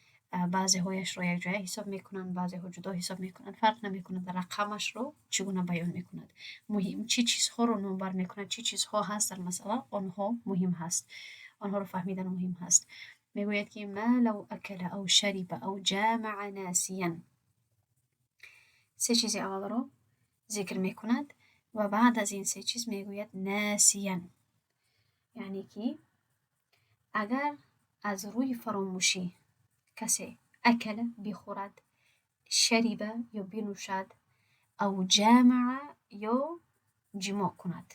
بعضی هایش رو یک جای حساب می کنند، بعضی ها جدا حساب می کنند، فرق نمی کند رقمش رو چگونه بیان می کند. مهم چی چیزها رو نمبر می کند، چی چیزها هست در مسئله، آنها مهم هست، آنها رو فهمیدن مهم هست. میگوید که ما لو اکل او شرب او جامع ناسیا، سه چیز اول رو ذکر می کند و بعد از این سه چیز میگوید ناسیا، یعنی که اگر از روی فراموشی کسی اکل بخورد، شرب یا بنوشد، او جامع یا جماع کند.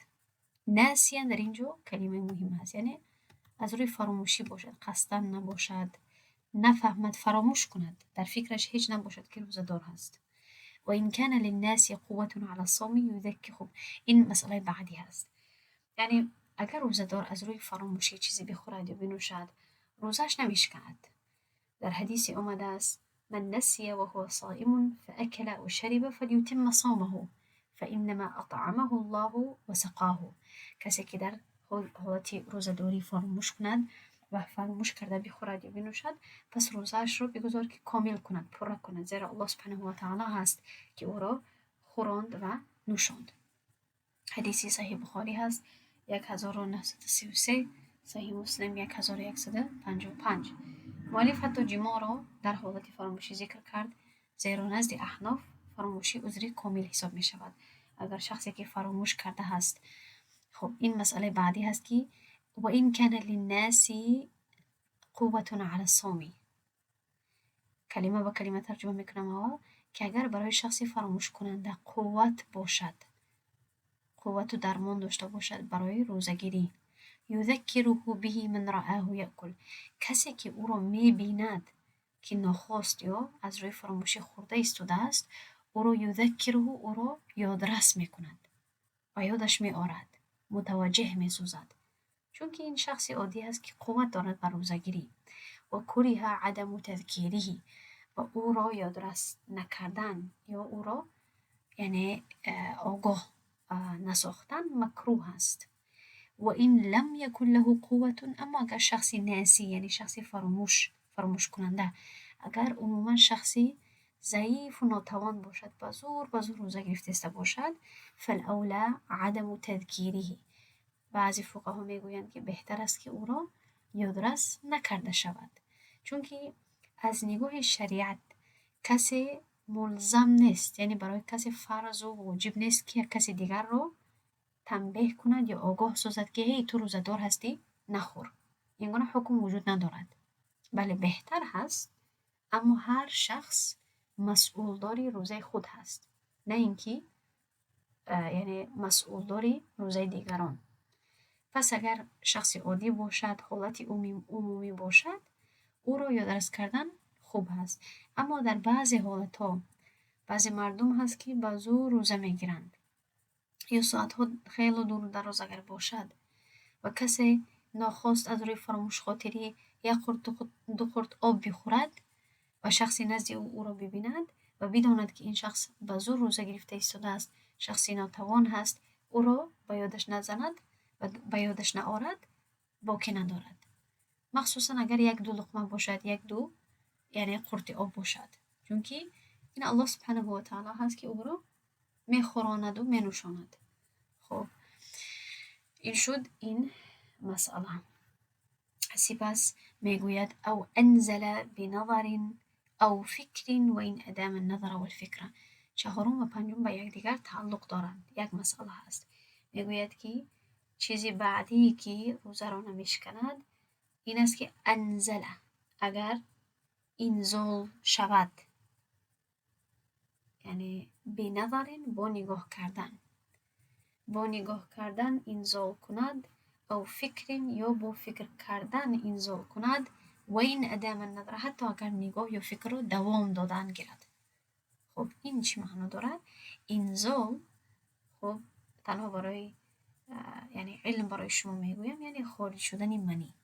ناسیا در اینجا کلمه مهم هست، یعنی از روی فراموشی باشد، قصدن نباشد، نفهمد فراموش کند، در فکرش هیچ نباشد که روزه دار هست. و این کان للناس قوة على الصوم یذکر. خب این مسئله بعدی هست، یعنی اگر روزه دار از روی فراموشی چیزی بخورد یا بنوشد روزش نمیشکند. در حدیث آمده است من نسی و هو صائم فاکل و شرب فلیتم صومه فانما اطعمه الله و سقاه. کسی که در حالت روزه‌داری فراموش کند و فراموش کرده بخورد یا بنوشد، پس روزه‌اش رو بگذار که کامل کند، پر کند، زیرا الله سبحانه و تعالی هست که او را خوراند و نوشاند. حدیثی صحیح بخاری هست 1933، صحیح مسلم 1155. مؤلف حتی جماع را در حالت فراموشی ذکر کرد، زیرا نزد احناف فراموشی عذری کامل حساب می شود. اگر شخصی که فراموش کرده هست خب این مسئله بعدی هست که و این کان للناس قوة على الصوم. کلمه با کلمه ترجمه میکنم که اگر برای شخصی فراموش کننده قوت باشد، قوت و درمان داشته باشد برای روزگیری، یذکره به من رآه یأکل، کسی که او را میبیند که ناخواست یا از روی فراموشی خورده ایستاده است، او را یذکره، او را یادرس میکند و یادش میآرد، متوجه میسازد، چون که این شخصی عادی است که قوت دارد بر روزگیری. و کره عدم تذکیره، و او را یادرس نکردن یا او را یعنی آگاه نساختن مکروه است. و این لم یکن له قوة، اما اگر شخصی ناسی یعنی شخصی فراموش کننده، اگر عموما شخصی ضعیف و ناتوان باشد، به زور روزه گرفته باشد، فالاولی عدم تذکیره، بعضی فقها میگویند که بهتر است که او را یادرس نکرده شود، چون که از نگاه شریعت کسی ملزم نیست، یعنی برای کسی فرض و واجب نیست که کسی دیگر رو تنبیه کند یا آگاه سازد که هی تو روزدار هستی نخور. این گونه حکم وجود ندارد. بله بهتر هست، اما هر شخص مسئول داری روزه خود هست، نه اینکه یعنی مسئول داری روزه دیگران. پس اگر شخص عادی باشد، حالت عمومی باشد، او را یادرس کردن خوب هست. اما در بعضی حالت ها بعضی مردم هست که به زور روزه میگیرند یا ساعت ها خیلی دور و دراز اگر باشد و کسی ناخواست از روی فراموش خاطری یک خورد دو خورد آب بخورد و شخصی نزد او را ببیند و بداند که این شخص به زور روزه گرفته ایستاده است، شخصی ناتوان هست، او را به یادش نزند و به یادش نآرد، باکی ندارد. مخصوصا اگر یک دو لقمه باشد، یک دو یعنی قرط آب باشد، چون که این الله سبحانه و تعالی هست که او را میخوراند و مینوشاند. خب این شد این مسئله. سپس میگوید او انزل بنظر او فکر و این ادام النظر و الفکر. چهارم و پنجم به یکدیگر تعلق دارند. یک مسئله هست. میگوید که چیزی بعدی که روزه را نمیشکند این است که انزل، اگر انزال شود، یعنی بنظر با نگاه کردن انزال کند، او فکر یا با فکر کردن انزال کند، و این ادام النظر، حتی اگر نگاه یا فکر رو دوام دادن گیرد. خب این چی معنی دارد؟ انزال خب تنها برای یعنی علم برای شما میگویم، یعنی خارج شدن منی.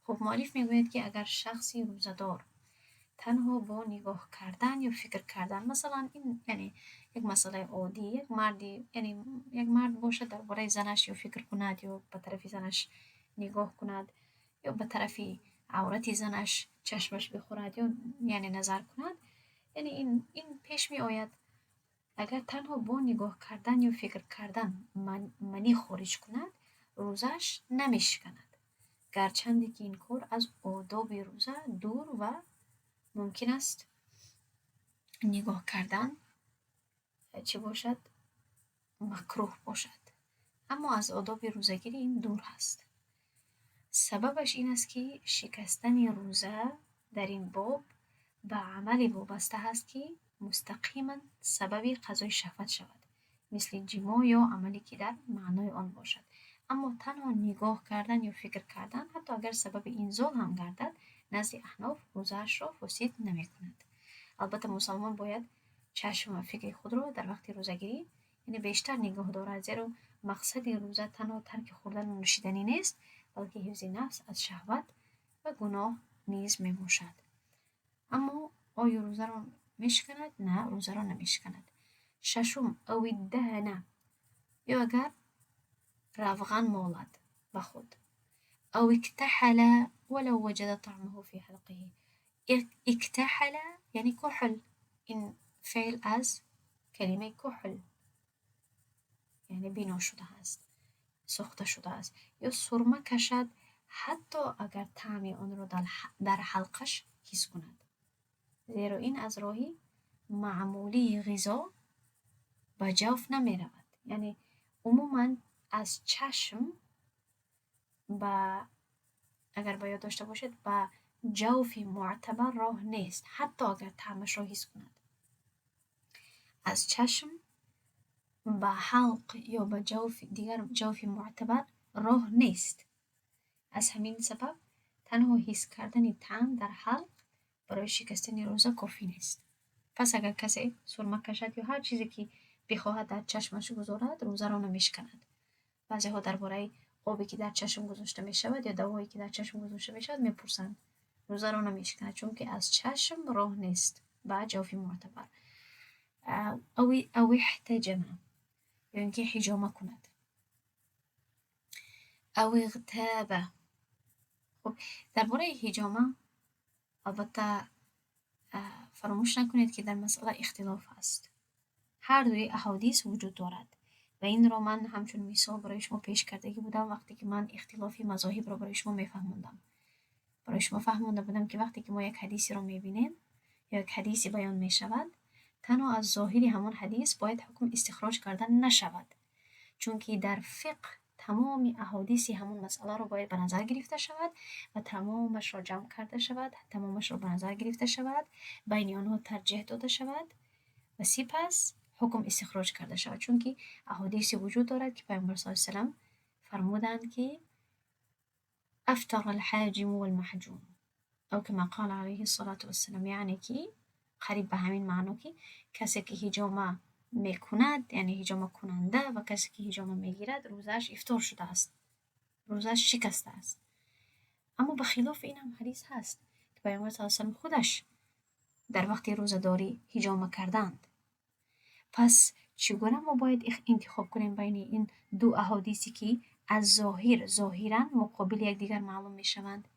خب مؤلف میگوید که اگر شخصی روزدار تنها با نگاه کردن یا فکر کردن، مثلا این یعنی یک مسئله عادی، یک مردی یعنی یک مرد باشه درباره زنش یا فکر کند یا به طرف زنش نگاه کند یا به طرف عورت زنش چشمش بخورد یا یعنی نظر کند، یعنی این پیش می آید اگر تنها با نگاه کردن یا فکر کردن منی خارج کند، روزش نمیشکند، گرچنده که این کار از آداب روزه دور و ممکن است نگاه کردن چه باشد؟ مکروه باشد، اما از آداب روزگیری این دور هست. سببش این است که شکستن روزه در این باب به عملی وابسته هست که مستقیما سبب قضای شهوت شود، مثل جماع یا عملی که در معنای آن باشد. اما تنها نگاه کردن یا فکر کردن حتی اگر سبب انزال هم گردد، نزد احناف روزه‌اش را فاسد نمی کند. البته مسلمان باید چشم و فکر خود را در وقت روزگیری یعنی بیشتر نگاه دارد، زیرا مقصد روزه تنها ترک خوردن و نوشیدنی نیست، بلکه حفظ نفس از شهوت و گناه نیز می باشد. اما آیا روزه را میشکند؟ نه، روزه را نمیشکند. ششم او الدهن، یا اگر روغن مالد به خود، او اکتحل ولو وجد طعمه في حلقه. اکتحل یعنی کحل، این فعل از کلمه کحل یعنی بینا شده است، سوخته شده است. یا سرمه کشد حتی اگر طعم آن را در حلقش حس کند، زیرا این از راهی معمولی غذا به جوف نمی رود. یعنی عموما از چشم با اگر باید داشته باشید با جوف معتبر راه نیست، حتی اگر طعمش را حس کند. از چشم با حلق یا با جوف دیگر جوف معتبر راه نیست. از همین سبب تنها حس کردن طعم در حلق برای شکستن روزه کافی نیست. پس اگر کسی سرمه کشد یا هر چیزی که بخواهد در چشمش گذارد روزه را نمیشکند. بعضی ها درباره آبی که در چشم گذاشته می شود یا دوایی که در چشم گذاشته می شود میپرسند، روزه را نمیشکند چون که از چشم راه نیست با جوف معتبر. او احتجم یا اینکه حجامه کند. او اغتاب. خب درباره حجامه البته فراموش نکنید که در مسئله اختلاف است. هر دوی احادیث وجود دارد و این را من همچون مثال برای شما پیش کردگی بودم وقتی که من اختلافی مذاهب را برای شما میفهموندم. برای شما فهمونده بودم که وقتی که ما یک حدیثی را میبینیم یا یک حدیثی بیان میشود، تنها از ظاهری همون حدیث باید حکم استخراج کردن نشود، چون که در فقه تمام احادیث همون مسئله را باید به نظر گرفته شود و تمامش را جمع کرده شود، تمامش را به نظر گرفته شود، بین آنها ترجیح داده شود و سپس حکم استخراج کرده شود. چون که احادیثی وجود دارد که پیامبر صلی الله علیه و سلم فرمودند که افطر الحاجم والمحجوم او کما قال علیه الصلاة والسلام، یعنی که قریب به همین معنا که کسی که حجامه میکند یعنی حجامه کننده و کسی که حجامه میگیرد روزش افطار شده است، روزش شکسته است. اما به خلاف این هم حدیث هست که پیامبر صلی الله علیه و سلم خودش در وقت روزه‌داری حجامه کردند. پس چگونه ما باید انتخاب کنیم بین این دو احادیثی که از ظاهرا مقابل یکدیگر معلوم میشوند؟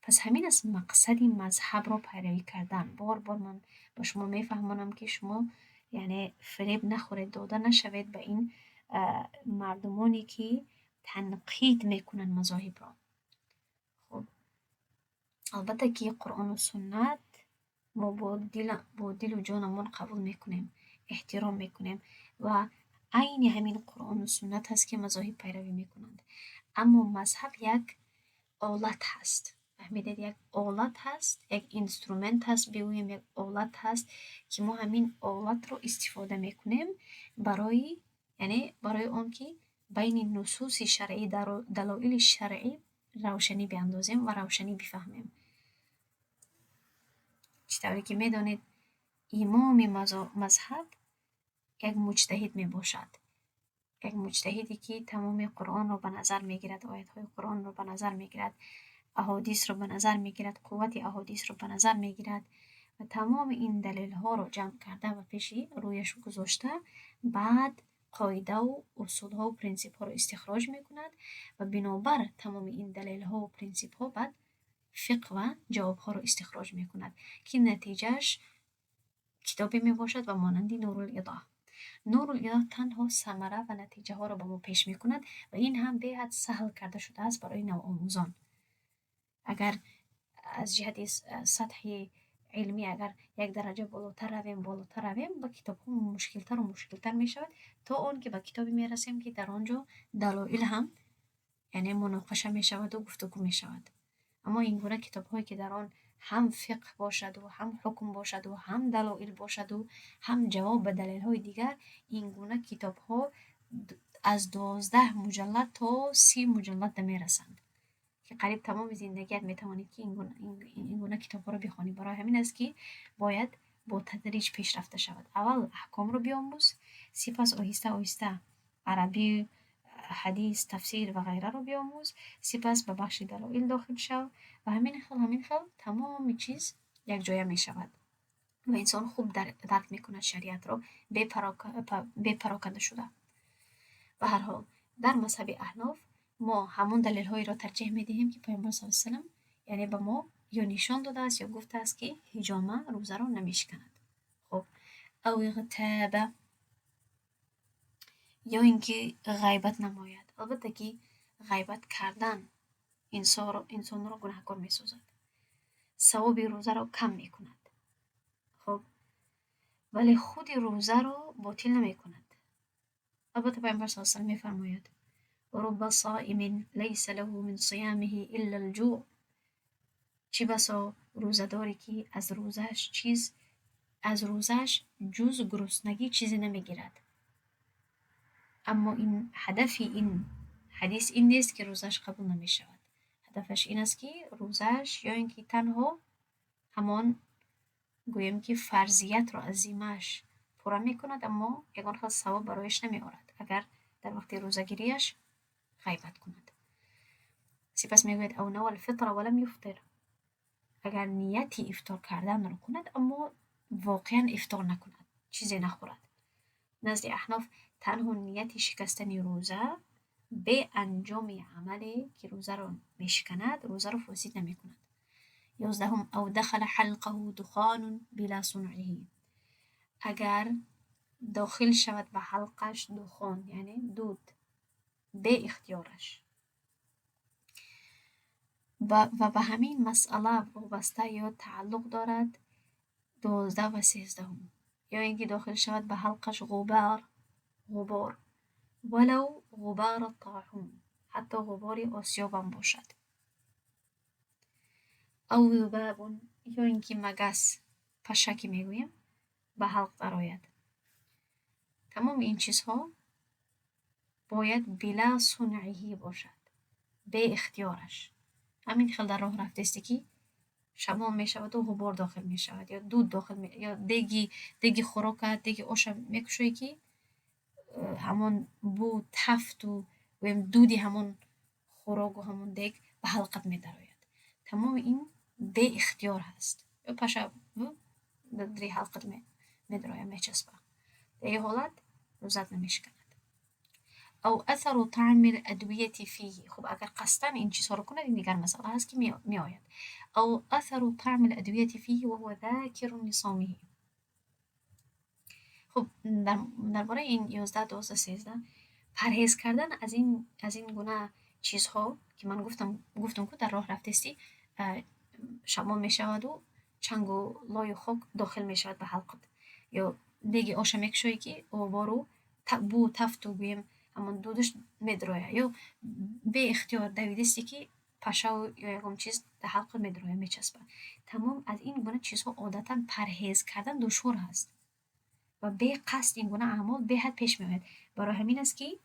پس همین است مقصد مذهب را پیروی کردن. بار بار من با شما میفهمانم که شما یعنی فریب نخورید، داده نشوید به این مردمانی که تنقید میکنن مذاهب را. خب البته که قرآن و سنت ما با دل و جانمون قبول میکنیم، احترام میکنیم و عین همین قرآن و سنت هست که مذاهب پیروی میکنند. اما مذهب یک آلت هست، فهمیدید؟ یک آلت هست، یک اینسترومنت هست، بگویم یک آلت هست که ما همین آلت رو استفاده میکنیم برای آن که بین نصوص شرعی دلایل شرعی روشنی بیاندازیم و روشنی بفهمیم. چطوری که میدانید امام مذهب یک مجتهد می باشد، یک مجتهدی که تمام قرآن رو به نظر می گیرد، آیت های قرآن رو به نظر می گیرد، احادیث رو به نظر می گیرد، قوت احادیث رو به نظر می گیرد و تمام این دلیل ها رو جمع کرده و پیش رویش گذاشته، بعد قاعده و اصول ها و پرینسیپ ها رو استخراج می کند و بنابر تمام این دلیل ها و پرینسیپ ها بعد فقه و جواب ها رو استخراج می کند که نتیجهش کتابی می باشد و مانند نور-ول-ایضاح. نور-ول-ایضاح تنها ثمره و نتیجه ها را به ما پیش می کند و این هم به حد سهل کرده شده است برای نوآموزان. اگر از جهت سطح علمی اگر یک درجه بالاتر رویم با کتاب ها مشکلتر و مشکلتر می شود تا اون که به کتابی می رسیم که در آنجا دلایل هم یعنی مناقشه می شود و گفتگو می شود. اما این گونه کتاب هایی که در آن هم فقه باشد و هم حکم باشد و هم دلایل باشد و هم جواب به دلیل های دیگر، این گونه کتاب ها از 12 مجلد تا 30 مجلد می رسند که قریب تمام زندگیت می توانید که این گونه کتاب ها رو بخوانی. برای همین است که باید با تدریج پیش رفته شود. اول احکام رو بیاموز، سپس آهسته آهسته عربی، حدیث، تفسیر و غیره رو بیاموز، سپس به بخش دلایل داخل شو و همین خیل تمام چیز یک جایه می شود و انسان خوب درک می کند شریعت رو بی پراکنده شده. و هر حال در مذهب احناف ما همون دلیل هایی را ترجیح می دهیم که پیامبر صلی الله علیه و سلم یعنی به ما یا نشان داده است یا گفته است که حجامه روزه را نمیشکند. خب او اغتاب یا اینکه غیبت نماید. البته که غیبت کردن انسان را گناهکار می سازد، ثواب روزه را کم می کند. خب ولی خود روزه را باطل نمی کند. البته پیامبر صلی الله علیه و آله میفرماید رب صائم لیس له من صیامه الا الجوع. چی بسا روزداری که از روزش جز گرسنگی چیزی نمیگیرد. اما این هدف این حدیث این نیست که روزش قبول نمی شود. هدفش این است که روزش یا اینکه تنها همان گویم که فرضیت را عظیمش پورا می کند اما یگان خاص ثواب برایش نمی آورد اگر در وقت روزگیریش غیبت کند. سپس میگوید او نوى الفطر ولم یفطر. اگر نیتی افطار کردن را کند اما واقعا افطار نکند، چیزی نخورد. نزد احناف تنها نیت شکستن روزه به انجام عملی که روزه را میشکند روزه را فاسد نمی کند. 11 او دخل حلقه دخان بلا صنعه. اگر داخل شود به حلقش دخان یعنی دود به اختیارش و به همین مسئله وابسته یا تعلق دارد 12 و 13 یا اینکه داخل شود به حلقش غبار ولو غبار الطاعون حتی غبار آسیاب هم باشد. او ذباب یا اینکه مگس پشکی میگویم به حلق درآید. تمام این چیزها باید بلا صنعه باشد، به اختیارش. همین خیلی در راه رفته که شمام می شود و غبار داخل می شود یا دود داخل یا دیگی خوراک دیگی آش میکشوی که همون بو تفت و دودی همون خوراک و همون دیگ به حلقت می درآید. تمام این به اختیار هست. یا پاشا دری حلقت می درآید می چسبه. در این حالت روزت نمیشکند. او اثر طعم الادویه فیه. خب اگر قصدن این چیزها رو کنه این دیگر مسئله هست که می آید. او اثر طعم الادویه فیه و هو ذاکر لصومه. خب درباره این 11 12 13 پرهیز کردن از این گونه چیزها که من گفتم که در راه رفتستی شما می شود و چنگ و لای و خاک داخل می شود به حلقت یا دیگه آش میکشوی که آوارو بو تفت و بیم همون دودش میدروه یا به اختیار دویدستی که پشا یا یکم چیز در حلقت میدروه میچسبه. تمام از این گونه چیزها عادتا پرهیز کردن دشوار هست و به قصد این گونه اعمال به حد پیش میآید. برای همین است که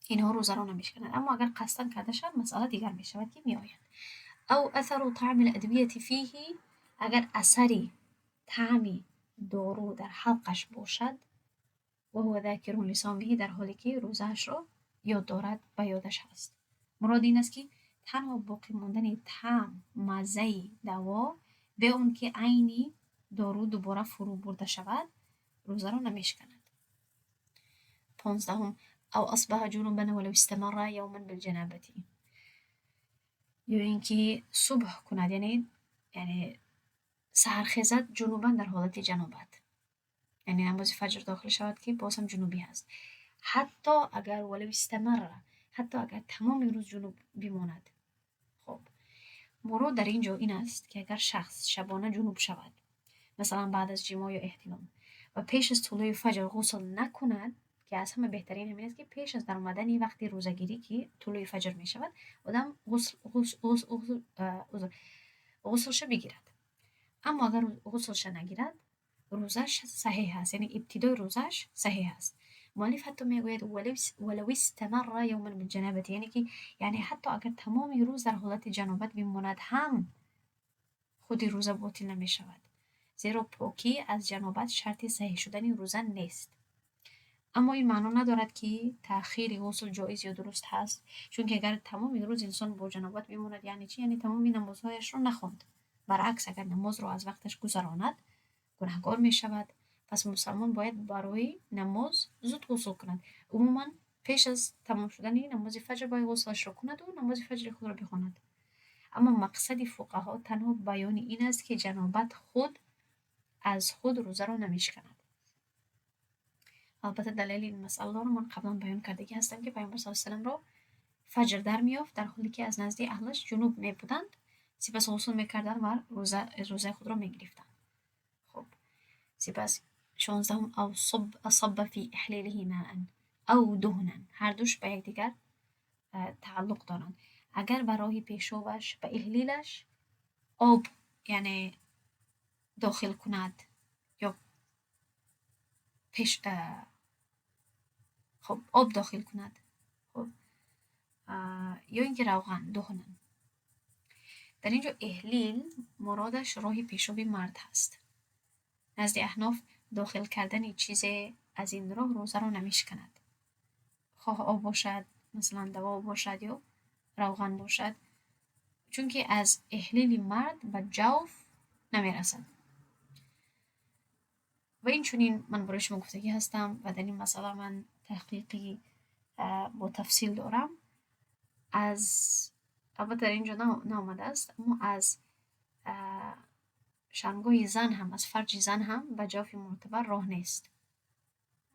اینها روزه را نمیشکنند. اما اگر قصدن کرده شد مسئله دیگر میشود که میآید. او اثر طعم الادویه فیه. اگر اثری طعمی دارو در حلقش باشد و هو ذاکر لصومه در حالی که روزهش را یاد دارد و یادش هست. مراد این است که تنها باقی ماندن طعم مزه دوا به اون که عینی دارو دوباره فرو برده شود روزه را نمیشکند. 15 او اصبح جنوبا ولو استمر یوما بالجنابه. یا اینکه صبح کند یعنی سحرخیزد جنوبا در حالت جنابت یعنی نماز فجر داخل شود که باز هم جنوبی هست. حتی اگر ولو استمر حتی اگر تمام روز جنوب بماند. خب مراد در اینجا این است که اگر شخص شبانه جنوب شود مثلا بعد از جماع یا احتلام و پیش از طلوع فجر غسل نکند که از همه بهترین همین است که پیش از در آمدن وقتی روزگیری که طلوع فجر می شود آدم غسلش بگیرد. اما اگر غسلش نگیرد روزش صحیح است یعنی ابتدای روزش صحیح است. مؤلف حتی میگوید ولو استمر یوما بالجنابه یعنی حتی اگر تمام روز در حالت جنابت بماند هم خود روزه باطل نمی شود زیرا پاکی از جنابت شرط صحیح شدن روزه نیست. اما این معنا ندارد که تأخیر غسل جایز یا درست هست چون که اگر تمام روز انسان با جنابت بماند یعنی چی؟ یعنی تمام نمازهایش را نخواند. برعکس اگر نماز را از وقتش گذراند گناهکار می شود. پس مسلمان باید برای نماز زود غسل کند. عموما پیش از تمام شدن نماز فجر باید غسلش را کند و نماز فجر خود را بخواند. اما مقصد فقها تنها بیان این است که جنابت از خود روزه را نمیشکند. البته دلیل این مسئله را من قبلا بیان کرده هستم که پیامبر صلی الله علیه و آله را فجر در میافت در حالی که از نزد اهلش جنوب می بودند. سپس غسل میکردند و روزه خود را میگرفتند. خب سپس 16 او اصب فی احلیله ماء او دهنا، هر دوش به یکدیگر تعلق دارند. اگر برای پیشابش به احلیلش آب یعنی داخل کند یا خب آب داخل کند، خب یا اینکه روغن دهنن. در اینجا احلیل مرادش راه پیشاب مرد هست. نزد احناف داخل کردن چیز از این راه روزه را نمیشکند، خواه آب باشد، مثلا دوا باشد یا روغن باشد، چون که از احلیل مرد به جوف نمیرسد. و این چونین من برای شما گفتگی هستم و در این مسئله من تحقیقی با تفصیل دارم. از البته در اینجا نامده است، اما از شرمگاه زن هم، از فرج زن هم به جوف معتبر راه نیست.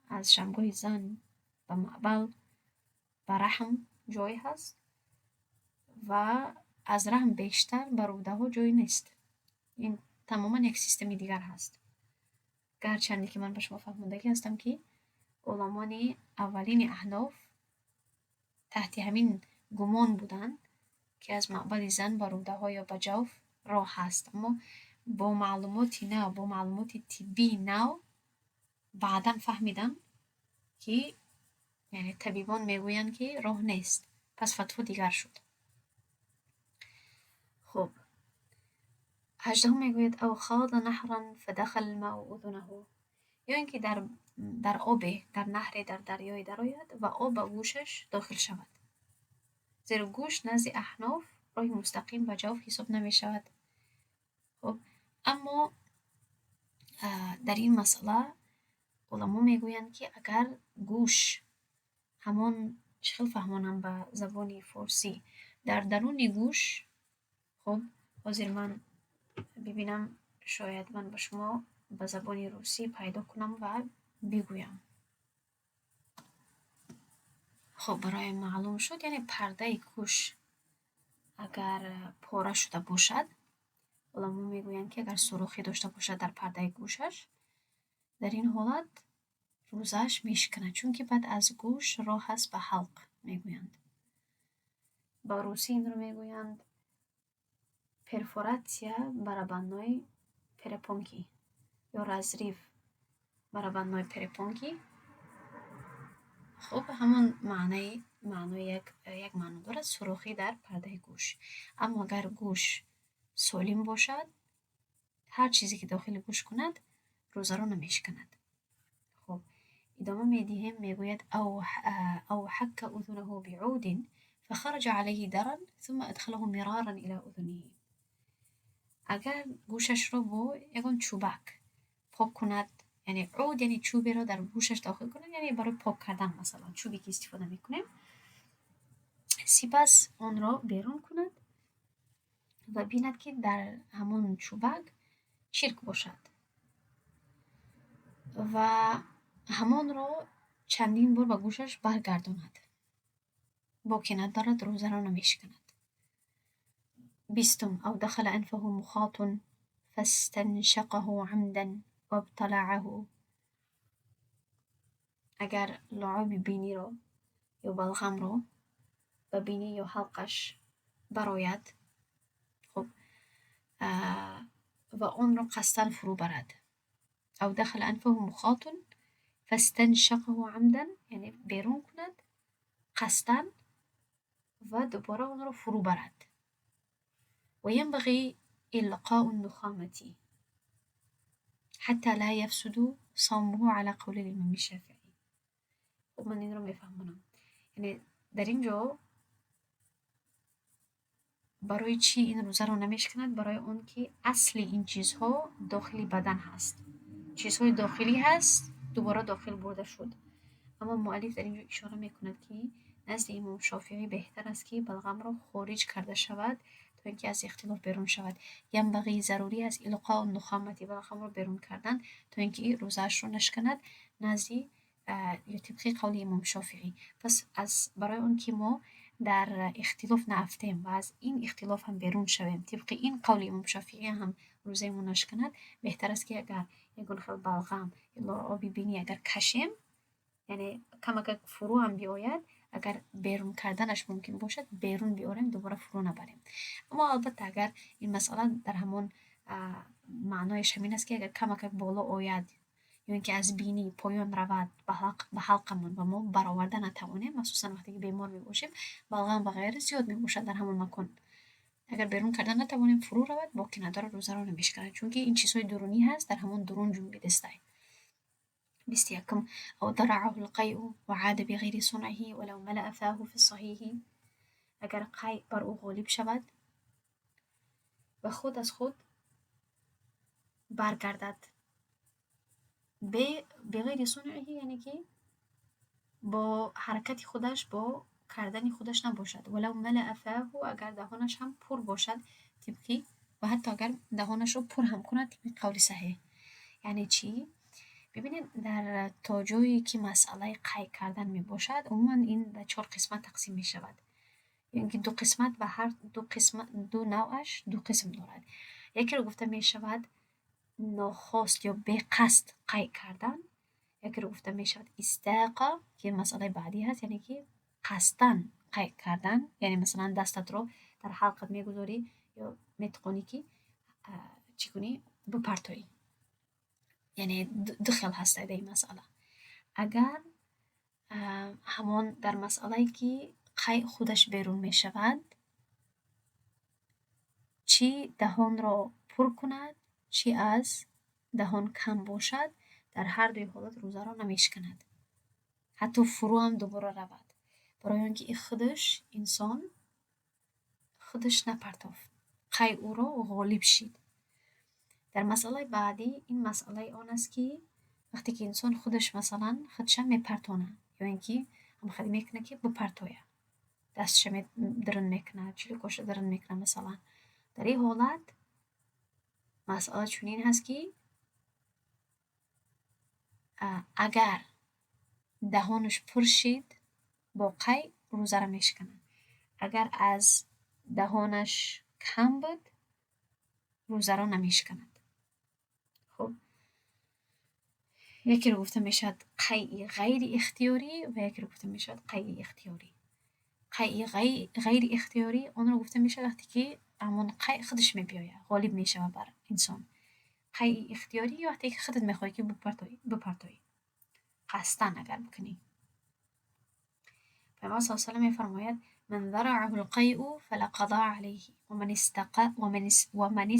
از شرمگاه زن به معبل به رحم جای هست و از رحم بیشتر به روده ها جای نیست. این تماما یک سیستمی دیگر هست. گرچندی که من به شما فهموندگی هستم که علمان اولین احناف تحت همین گمان بودند که از معبل زن به روده ها یا به جوف راه هست، اما با معلوماتی نو، با معلومات طبی نو بعدا فهمیدم که یعنی طبیبان میگویند که راه نیست، پس فتوا دیگر شد. خب 18 میگوید او خاض نهرا فدخل الماء اذنه، یا اینکه در آب، در نهر، در دریای درآید و آب به گوشش داخل شود. زیرا گوش نزد احناف راه مستقیم به جوف حساب نمی شود. خب اما در این مسئله علما میگویند که اگر گوش همان چخیل فهمانم به زبان فارسی در درون گوش، خب حاضر من ببینم شاید من به شما به زبان روسی پیدا کنم و بگویم. خب برای معلوم شد، یعنی پرده گوش اگر پاره شده باشد، علما میگویند که اگر سوراخی داشته باشد در پرده گوشش، در این حالت روزش میشکنه، چون که بعد از گوش راه هست به حلق میگویند. با روسی این رو میگویند перфорация барабанной перепонки یا разрив барабанной перепонки. خب همون معنی یک معنی دارد، سوراخی در پرده گوش. اما اگر گوش سالم باشد، هر چیزی که داخل گوش کند روزه را نمیشکند. خب ادامه میدهیم، میگوید او حک اذنه بعود فخرج عليه درن ثم ادخله مرارا الى اذنه. اگر گوشش را با یگان چوبک پاک کند، یعنی عود یعنی چوبی را در گوشش داخل کند، یعنی برای پاک کردن مثلا چوبی که استفاده میکنیم، سپس آن را بیرون کند و بیند که در همون چوبک چرک باشد و همان را چندین بار به گوشش برگرداند. باکی ندارد، روزه را نمیشکند. 20 او دخل انفه مخاط فاستنشقه عمدا وابتلعه. اگر لعاب بینی را یا بلغم را به بینی یا حلقش براید، خب و آن را قصداً فرو برد. او دخل انفه مخاط فاستنشقه عمدا، یعنی بیرون کند قصداً و دوباره آن را فرو برد. و ینبغی القاء النخامة حتى لا يفسد صومه على قول الامام الشافعی. خب من این رو میفهمونم، یعنی در اینجا برای چی این روزه رو نمیشکند؟ برای اون که اصل این چیزها داخلی بدن هست، چیزهای داخلی هست دوباره داخل برده شد. اما مؤلف در اینجا اشاره میکند که نزد امام شافعی بهتر است که بلغم را خارج کرده شود تا اینکه از اختلاف بیرون شود. ینبغی ضروری است القاء النخامة، بلغم را بیرون کردن تا اینکه روزه‌اش رو نشکند نزد یا طبق قول امام شافعی. پس از برای اون که ما در اختلاف نافتیم و از این اختلاف هم بیرون شویم، طبق این قول امام شافعی هم روزه ما نشکند، بهتر است که اگر یگان خیلی بلغم یا آبی بینی اگر کشیم، یعنی کمک فرو هم بیاید، اگر بیرون کردنش ممکن باشد بیرون بیاریم دوباره فرو نبریم. اما البته اگر این مسئله در همون معنایش همین است که اگر کمک بالا آید یا اینکه از بینی پایان رود به حلقمون و ما برآورده نتوانیم، مخصوصا وقتی که بیمار می باشیم، بلغم و غیره زیاد می باشد در همون مکان، اگر بیرون کردن نتوانیم فرو رود، باکی نداره، روزه را نمیشکند، چون که این چیزهای درونی هست، در همون درون جنبیده است. 21 أو ضرعه القيء وعاد بغير صنعه ولو ملأ فاه في الصحيح. اگر قیء بر او غالب شود و خود از خود برگردد، بغیر صنعه یعنی که با حرکت خودش، با کردن خودش نباشد. ولو ملأ فاه، اگر دهانش هم پر باشد طبقی، و حتی اگر دهانش رو پر هم کند طبقی قول صحیح. یعنی چی؟ ببینید در تا جایی که مسئله قیء کردن می باشد، عموما این به 4 قسمت تقسیم می شود. یعنی که 2 قسمت و هر 2 نوعش 2 قسم دارد. یکی رو گفته می شود ناخواست یا به قصد قیء کردن، یکی رو گفته می شود استاقه که مسئله بعدی هست، یعنی که قصدن قیء کردن، یعنی مثلا دستت رو در حلقت می گذاری یا می تقونی که چی کنی بپرتایی، یعنی دخل هست در این مسئله. اگر همان در مسئله که قیء خودش بیرون می شود، چی دهان را پر کند چی از دهان کم باشد، در هر دوی حالت روزه را نمیشکند، حتی فرو هم دوباره رود، برای آنکه این خودش انسان خودش نپرتافت، قیء او را غالب شد. در مسئله بعدی این مسئله آن است که وقتی که انسان خودش مثلا خودش میپرتونه یا اینکه هم خیلی میکنه که بپرتویه، دستش درن میکنه، چلیکاش درن میکنه مثلا، در این حالت مسئله چنین هست که اگر دهانش پر شد با قیء روزه را میشکنه، اگر از دهانش کم بود روزه را نمیشکند. خب یکی رو گفته میشد قیء غیر اختیاری و یکی رو گفته میشد قیء اختیاری. قیء غیر اختیاری آن رو گفته میشد وقتی که همون قیء خودش میبیاید، غالب میشه بر انسان. قیء اختیاری وقتی که خودت میخوای که بپرتایی قصدن اگر بکنی. پیامبر صلی الله علیه و آله میفرماید من ذرعه القیء فلا قضاء علیه ومن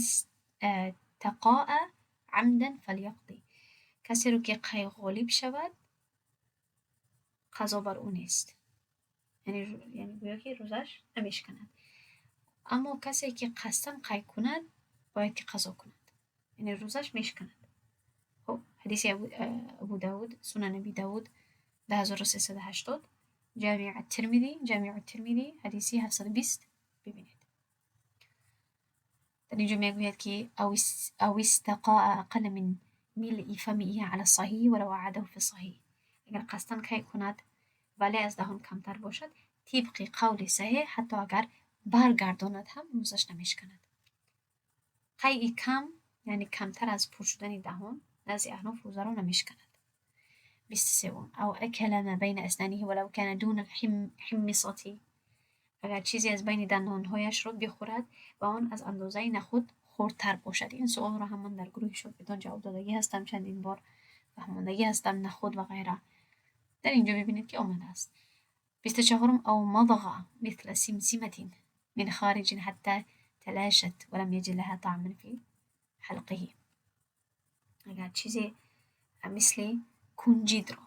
استقاء عمدا فلیقضی. کسی رو که قیء غالب شود قضا بر او نیست، یعنی گویا که روزش نمیشکند. اما کسی که قصدن قیء کند باید که قضا کند، یعنی روزش میشکند. خب حدیث ابو داود، سنن ابی داود 10380، جامع الترمذی حدیثی 720. ببینید در اینجا میگوید که او استقاء اقل من ملء فمه على الصحیح ولو اعاده في الصحیح. اگر قصدن قیء کند ولی از دهان کمتر باشد طبق قول صحیح، حتی اگر برگرداند هم روزش نمیشکند. قیء کم یعنی کمتر از پر شدن دهان نزد احناف روزه را نمیشکند. 23 او اکل ما بین اسنانه ولو کان دون الحمصة، اگر چیزی از بین دندانهایش را بخورد و آن از اندازه نخود خردتر باشد. این سوال را هم من در گروه شد بدان جواب دادگی هستم، چندین بار فهماندگی هستم، نخود و غیره. در اینجا ببینید که آمده است. 24 او مضغ مثل سمسمة من خارج حتى تلاشت ولم يجد لها طعما في حلقه. اگر چیزی مثل کنجید را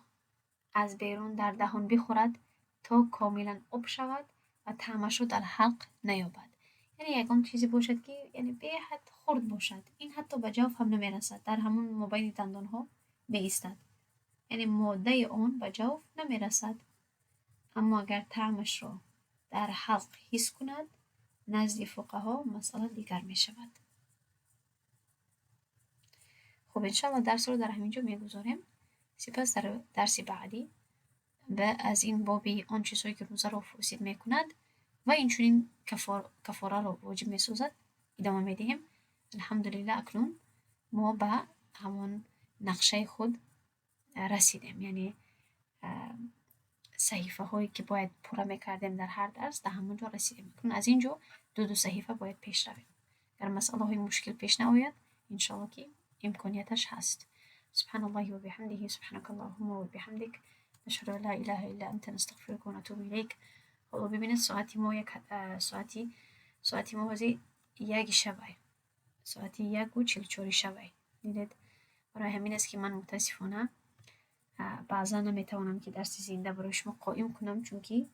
از بیرون در دهان بخورد تا کاملا آب شود و طعمش را در حلق نیابد، یعنی یکان چیزی باشد که یعنی به حد خرد باشد، این حتی به جوف هم نمیرسد، در همون مابین دندان ها بایستد، یعنی ماده آن به جوف نمیرسد، اما اگر طعمش را در حلق حس کند نزد فقها مسئله دیگر می شود. خب انشاءالله درس رو در همینجا میگذاریم. سپس در درس بعدی و از این بابی آن چیزهایی که روزه را فاسد میکند و این چنین کفاره را واجب میسازد ادامه میدهیم. الحمدلله اکنون ما به همان نقشه خود رسیدیم. یعنی صحیفه هایی که باید پوره میکردیم در هر درس در همونجا رسیدیم. از اینجا دو صحیفه باید پیش رویم. اگر مسئله های مشکل پیش نآید انشاءالله که امکانیتش هست. سبحان الله و بحمده، سبحانك اللهم و بحمدک، نشهد ان لا اله الا انت، نستغفرک و نتوب الیک. حالا ببینید ساعتی ما ساعتی ما وزی 1 شبه، ساعتی 1:44 شبه. دیدید؟ برای همین است که من متاسفانه بعضا نمیتوانم که درس زنده برای شما قائم کنم، چون که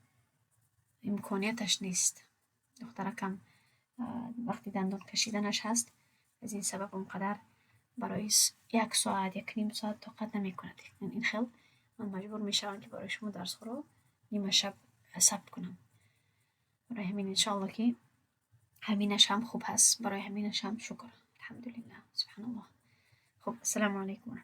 امکانیتش نیست. دخترکم وقتی دندان کشیدنش هست، از این سبب اونقدر برای 1 ساعت 1.5 ساعت طاقت نمی کند. این خیلی من مجبور می شوم که برای شما درس رو نیمه شب ثبت کنم. برای همین انشاءالله که همینش هم خوب هست، برای همینش هم شکر الحمدلله. سبحان الله. خب السلام علیکم.